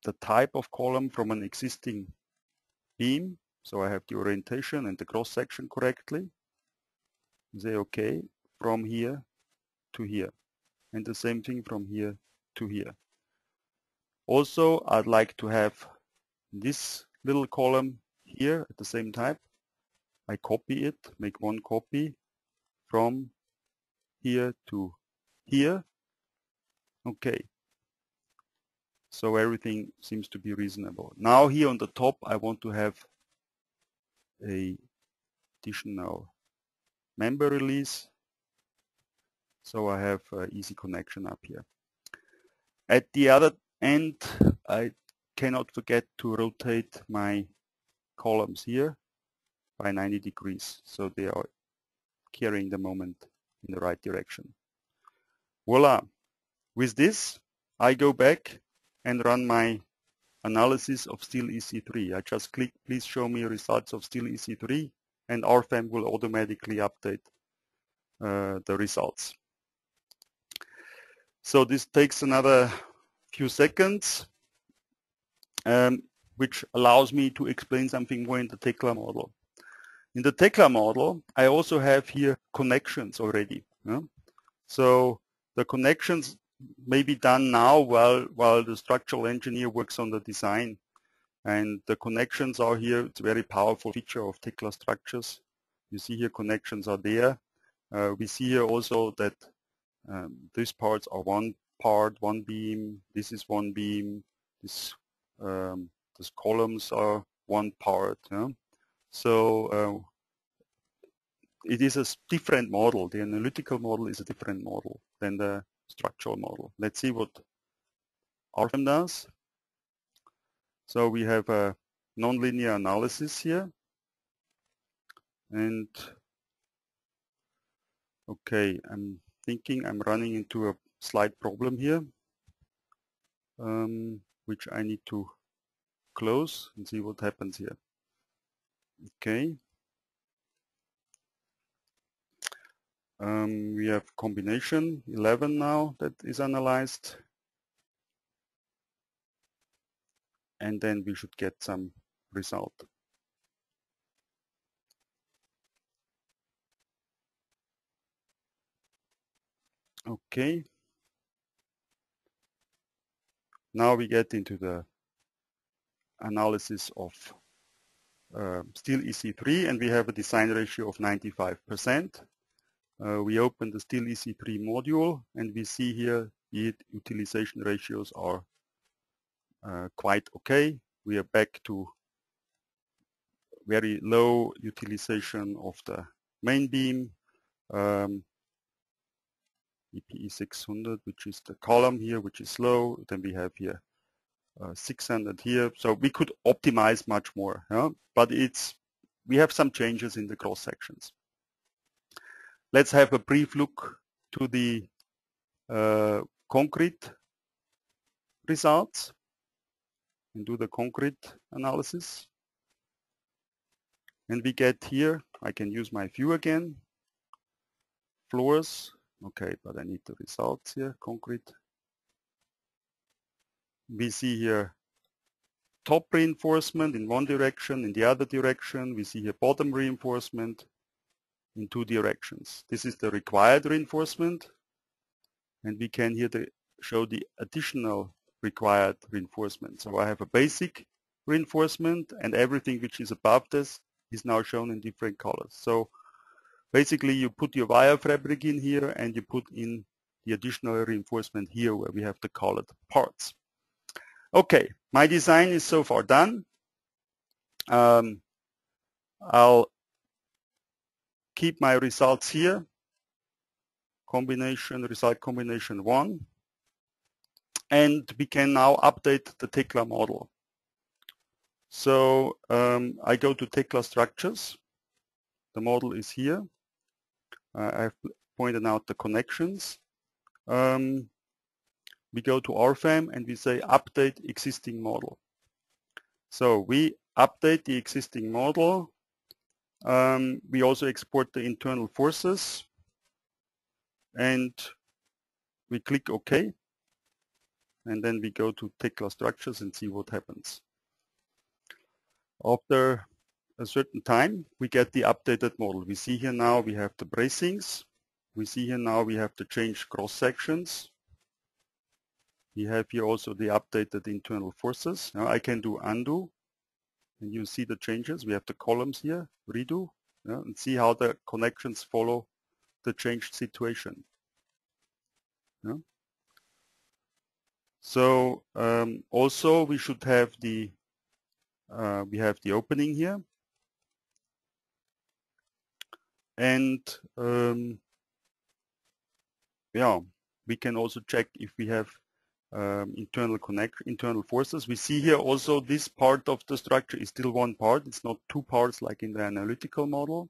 the type of column from an existing beam, so I have the orientation and the cross section correctly. Say okay, from here to here, and the same thing from here to here. Also, I'd like to have this little column here at the same type. I copy it, make one copy from here to here, Okay. So everything seems to be reasonable. Now here on the top, I want to have a additional member release. So I have easy connection up here. At the other end, I cannot forget to rotate my columns here by 90 degrees. So they are carrying the moment in the right direction. Voila. With this, I go back and run my analysis of Steel EC3. I just click, please show me results of Steel EC3, and RFEM will automatically update the results. So this takes another few seconds, which allows me to explain something more in the Tekla model. In the Tekla model, I also have here connections already. So the connections may be done now while the structural engineer works on the design. And the connections are here. It's a very powerful feature of Tekla Structures. You see here connections are there. We see here also that these parts are one part, one beam. This is one beam. These columns are one part. So it is a different model. The analytical model is a different model than the structural model. Let's see what RFEM does. So we have a nonlinear analysis here. And okay, I'm thinking I'm running into a slight problem here, which I need to close and see what happens here. Okay. We have combination 11 now that is analyzed. And then we should get some result. Okay. Now we get into the analysis of Steel EC3, and we have a design ratio of 95%. We open the Steel EC3 module, and we see here the utilization ratios are quite okay. We are back to very low utilization of the main beam, EPE 600, which is the column here, which is low. Then we have here 600 here. So we could optimize much more, but we have some changes in the cross sections. Let's have a brief look to the concrete results and do the concrete analysis. And we get here, I can use my view again, floors. Okay, but I need the results here, concrete. We see here top reinforcement in one direction, in the other direction. We see here bottom reinforcement in two directions. This is the required reinforcement, and we can here show the additional required reinforcement. So I have a basic reinforcement, and everything which is above this is now shown in different colors. So basically you put your wire fabric in here, and you put in the additional reinforcement here where we have the colored parts. Okay, my design is so far done. I'll keep my results here. Result combination 1. And we can now update the Tekla model. So I go to Tekla Structures. The model is here. I've pointed out the connections. We go to RFEM and we say update existing model. So we update the existing model. We also export the internal forces, and we click OK. And then we go to Tekla Structures and see what happens. After a certain time, we get the updated model. We see here now we have the bracings. We see here now we have the changed cross sections. We have here also the updated internal forces. Now I can do undo, and you see the changes. We have the columns here, redo, and see how the connections follow the changed situation. So also we should have the opening here, and yeah, we can also check if we have internal forces. We see here also this part of the structure is still one part. It's not two parts like in the analytical model.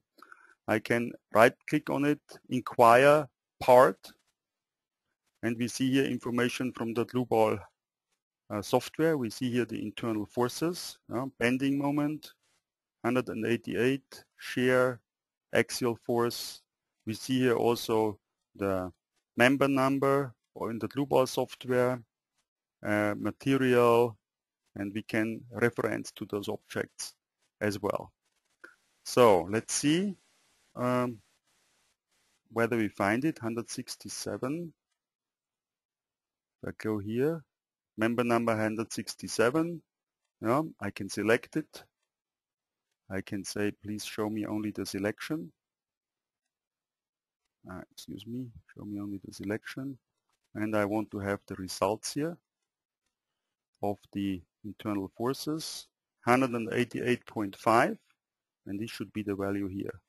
I can right-click on it, inquire part, and we see here information from the Dlubal software. We see here the internal forces, bending moment, 188, shear, axial force. We see here also the member number or in the Dlubal software, material, and we can reference to those objects as well. So let's see whether we find it. 167. I go here, member number 167. Yeah, I can select it. I can say, please show me only the selection. Excuse me, show me only the selection. And I want to have the results here of the internal forces, 188.5, and this should be the value here,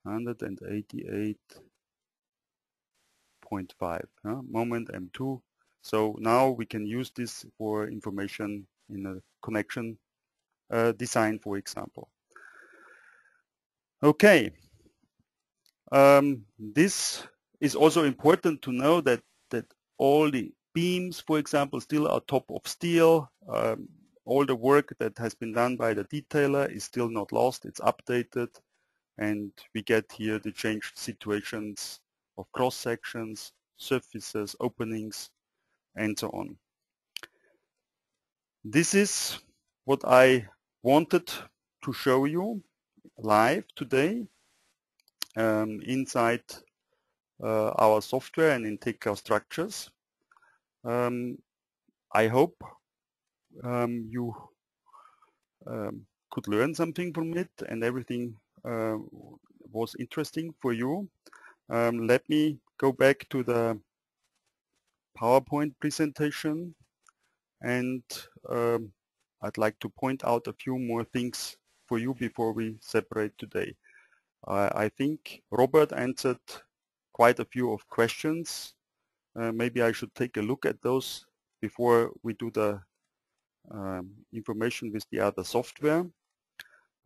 188.5, moment M2. So now we can use this for information in a connection design, for example. Okay. This is also important to know that all the beams, for example, still are top of steel. All the work that has been done by the detailer is still not lost. It's updated, and we get here the changed situations of cross sections, surfaces, openings, and so on. This is what I wanted to show you live today inside our software and in Tekla Structures. I hope you could learn something from it and everything was interesting for you. Let me go back to the PowerPoint presentation, and I'd like to point out a few more things for you before we separate today. I think Robert answered quite a few of questions. Maybe I should take a look at those before we do the information with the other software.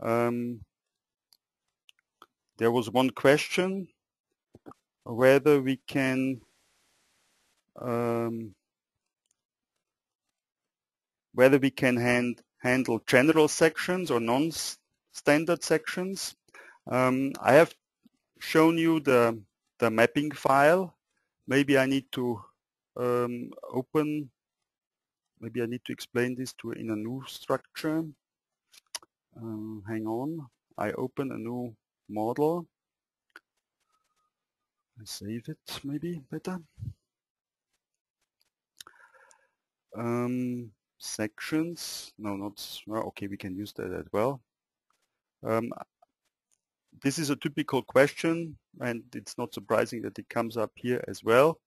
There was one question whether we can handle general sections or non-standard sections. I have shown you the mapping file. Maybe I need to maybe I need to explain this in a new structure. Hang on, I open a new model. I save it, maybe better. Sections, no, not, okay, we can use that as well. This is a typical question, and it's not surprising that it comes up here as well.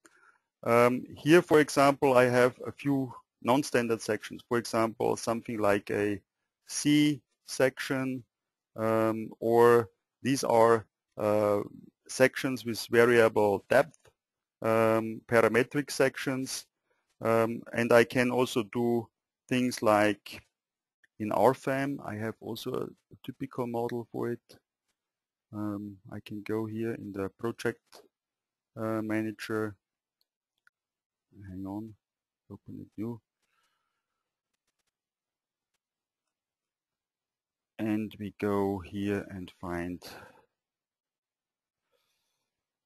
Here, for example, I have a few non-standard sections. For example, something like a C section, or these are sections with variable depth, parametric sections, and I can also do things like in RFEM. I have also a typical model for it. I can go here in the project manager. Hang on, open it new. And we go here and find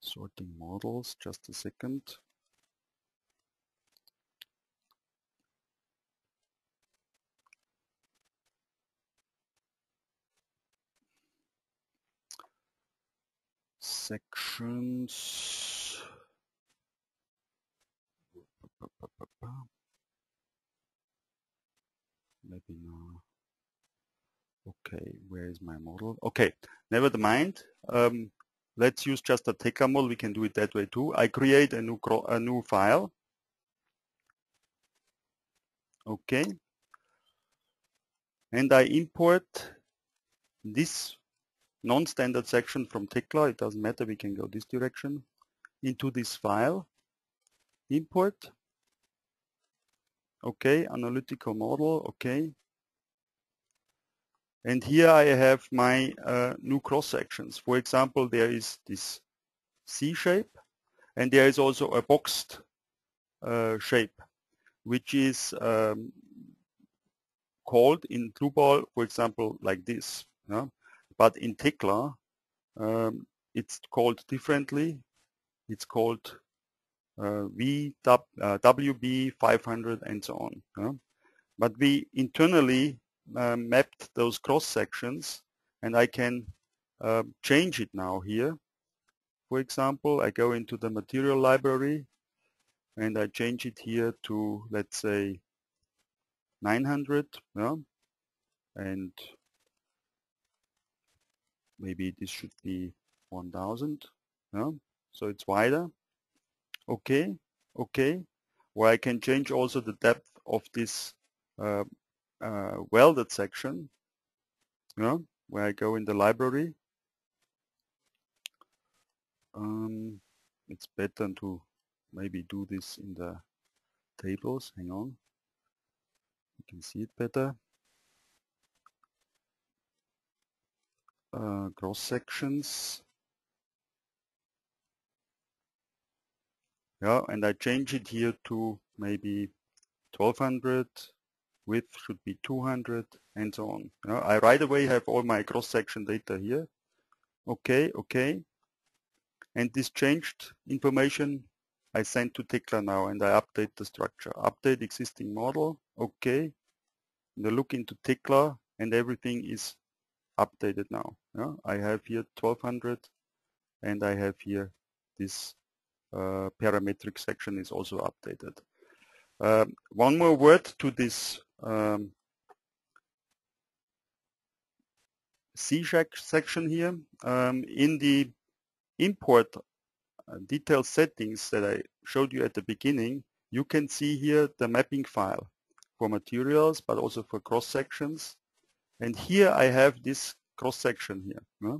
sorting models. Just a second. Sections. Maybe now. Okay, where is my model? Okay, never mind. Let's use just a Tekla model. We can do it that way too. I create a new file. Okay. And I import this non-standard section from Tekla, it doesn't matter, we can go this direction, into this file, import, okay, analytical model, okay. And here I have my new cross-sections. For example, there is this C shape, and there is also a boxed shape, which is called in Dlubal, for example, like this. Yeah? But in Tekla, it's called differently. It's called WB 500 and so on. Yeah? But we internally mapped those cross sections, and I can change it now here. For example, I go into the material library and I change it here to, let's say, 900, yeah? And maybe this should be 1000, yeah? So it's wider. Okay, okay. Where I can change also the depth of this welded section, yeah? Where I go in the library. It's better to maybe do this in the tables. Hang on, you can see it better. Cross sections. Yeah, and I change it here to maybe 1200. Width should be 200, and so on. Yeah, I right away have all my cross section data here. Okay, okay. And this changed information I send to Tekla now, and I update the structure. Update existing model. Okay. And I look into Tekla, and everything is updated now. Yeah? I have here 1200, and I have here this parametric section is also updated. One more word to this C section here. In the import detailed settings that I showed you at the beginning, you can see here the mapping file for materials, but also for cross sections. And here I have this cross section here. Yeah?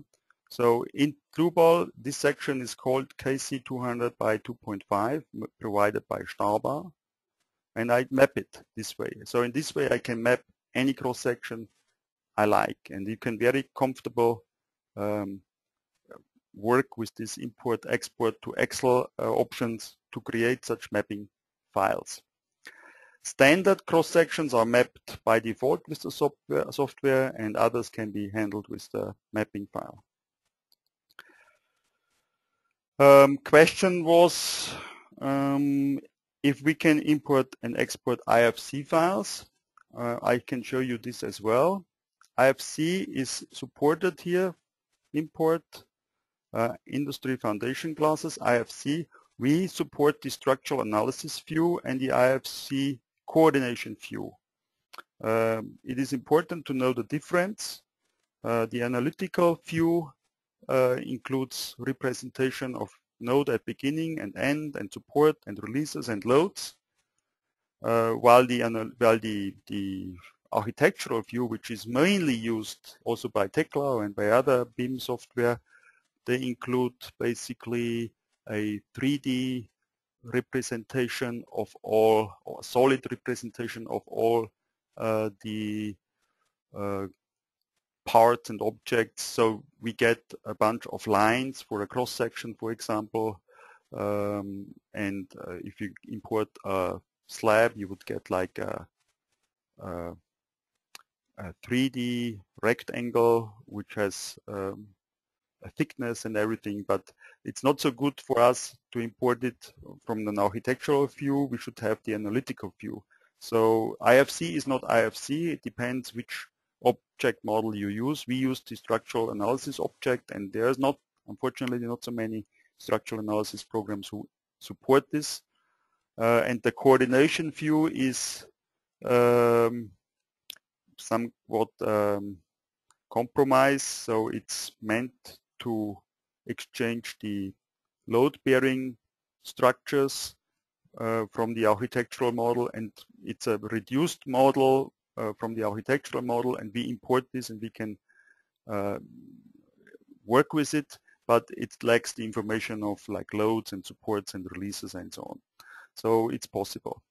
So in Dlubal, this section is called KC200 by 2.5, provided by Starbar, and I map it this way. So in this way I can map any cross section I like, and you can very comfortable work with this import export to Excel options to create such mapping files. Standard cross sections are mapped by default with the software, and others can be handled with the mapping file. Question was if we can import and export IFC files. I can show you this as well. IFC is supported here. Import industry foundation classes, IFC. We support the structural analysis view and the IFC coordination view. It is important to know the difference. The analytical view includes representation of node at beginning and end, and support and releases and loads, while the architectural view, which is mainly used also by Tekla and by other BIM software, they include basically a 3D representation of all, or solid representation of all the parts and objects. So we get a bunch of lines for a cross section, for example, and if you import a slab, you would get like a 3D rectangle which has a thickness and everything, but it's not so good for us to import it from an architectural view. We should have the analytical view. So IFC is not IFC. It depends which object model you use. We use the structural analysis object, and there's not, unfortunately, not so many structural analysis programs who support this. And the coordination view is somewhat compromise. So it's meant to exchange the load-bearing structures from the architectural model, and it's a reduced model from the architectural model, and we import this and we can work with it, but it lacks the information of like loads and supports and releases and so on. So it's possible.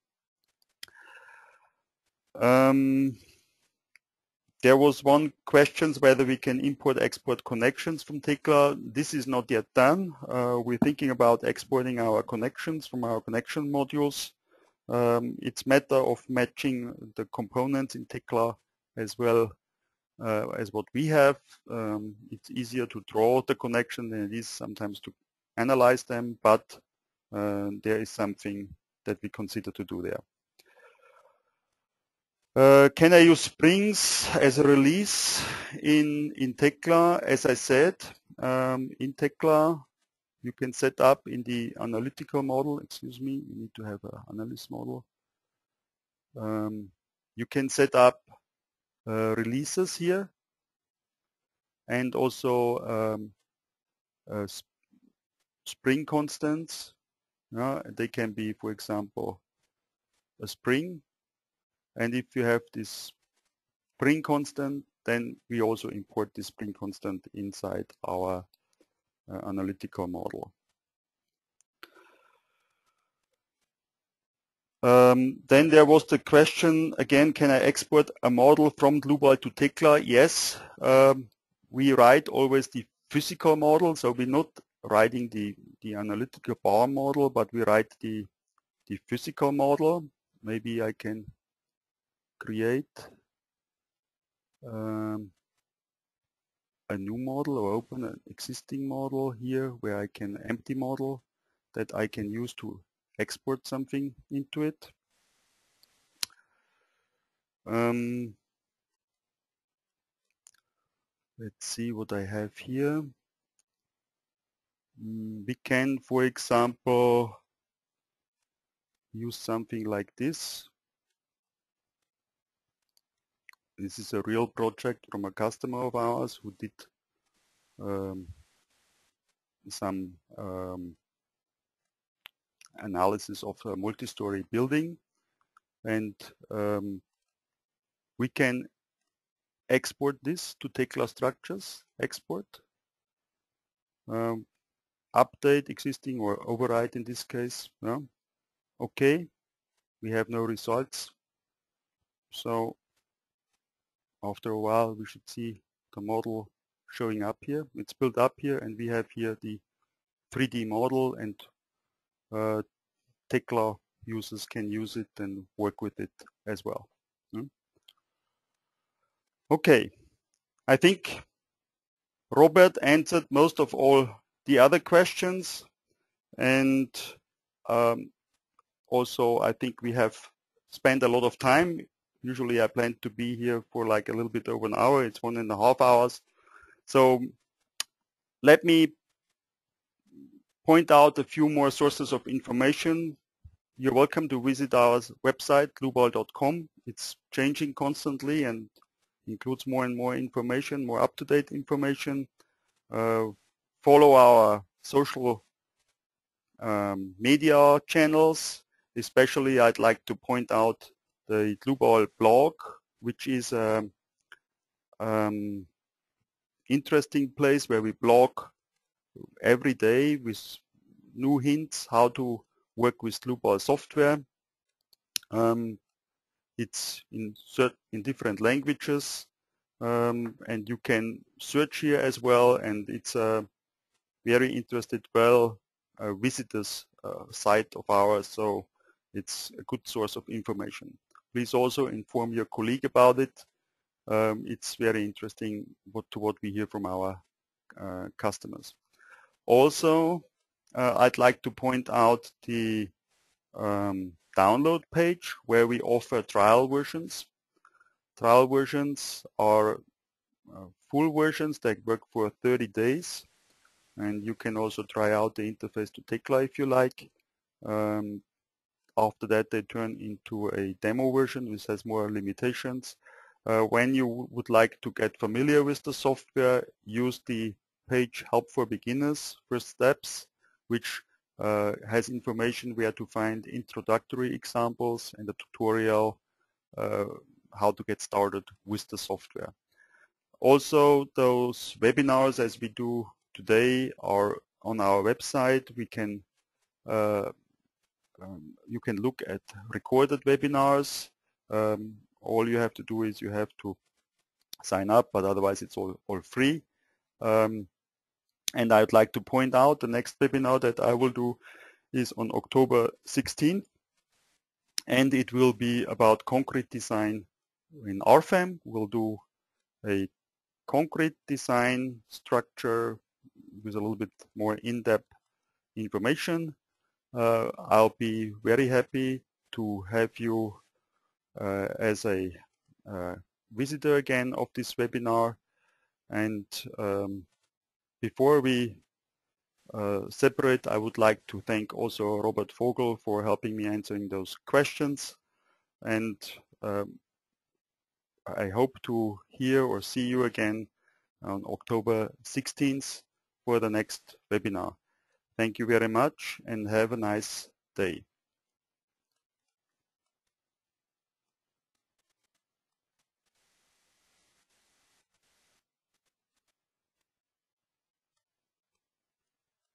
There was one question whether we can import-export connections from Tekla. This is not yet done. We're thinking about exporting our connections from our connection modules. It's a matter of matching the components in Tekla as well as what we have. It's easier to draw the connection than it is sometimes to analyze them, but there is something that we consider to do there. Can I use springs as a release in Tekla? As I said, in Tekla, you can set up in the analytical model. Excuse me, we need to have an analyst model. You can set up releases here, and also spring constants. They can be, for example, a spring. And if you have this spring constant, then we also import this spring constant inside our analytical model. Then there was the question again, can I export a model from Dlubal to Tekla? Yes, we write always the physical model, so we're not writing the analytical bar model, but we write the physical model. Maybe I can create a new model or open an existing model here where I can empty model that I can use to export something into it. Let's see what I have here. We can, for example, use something like this. This is a real project from a customer of ours who did some analysis of a multi-story building, and we can export this to Tekla Structures, export, update existing or override in this case. Okay, we have no results, so after a while we should see the model showing up here. It's built up here, and we have here the 3D model, and Tekla users can use it and work with it as well. Okay, I think Robert answered most of all the other questions, and also I think we have spent a lot of time. Usually I plan to be here for like a little bit over an hour. It's 1.5 hours. So let me point out a few more sources of information. You're welcome to visit our website, dlubal.com. It's changing constantly and includes more and more information, more up-to-date information. Follow our social media channels. Especially I'd like to point out the Dlubal blog, which is an interesting place where we blog every day with new hints how to work with Dlubal Software. It's in different languages, and you can search here as well, and it's a very interested, visitors site of ours, so it's a good source of information. Please also inform your colleague about it. It's very interesting what we hear from our customers. Also, I'd like to point out the download page where we offer trial versions. Trial versions are full versions that work for 30 days, and you can also try out the interface to Tekla if you like. After that they turn into a demo version which has more limitations. When you would like to get familiar with the software, use the page Help for Beginners, First Steps, which has information where to find introductory examples and a tutorial how to get started with the software. Also, those webinars, as we do today, are on our website. We can you can look at recorded webinars. All you have to do is you have to sign up, but otherwise it's all free. And I would like to point out the next webinar that I will do is on October 16th, and it will be about concrete design in RFEM. We'll do a concrete design structure with a little bit more in-depth information. I'll be very happy to have you as a visitor again of this webinar. And before we separate, I would like to thank also Robert Vogel for helping me answering those questions. And I hope to hear or see you again on October 16th for the next webinar. Thank you very much and have a nice day.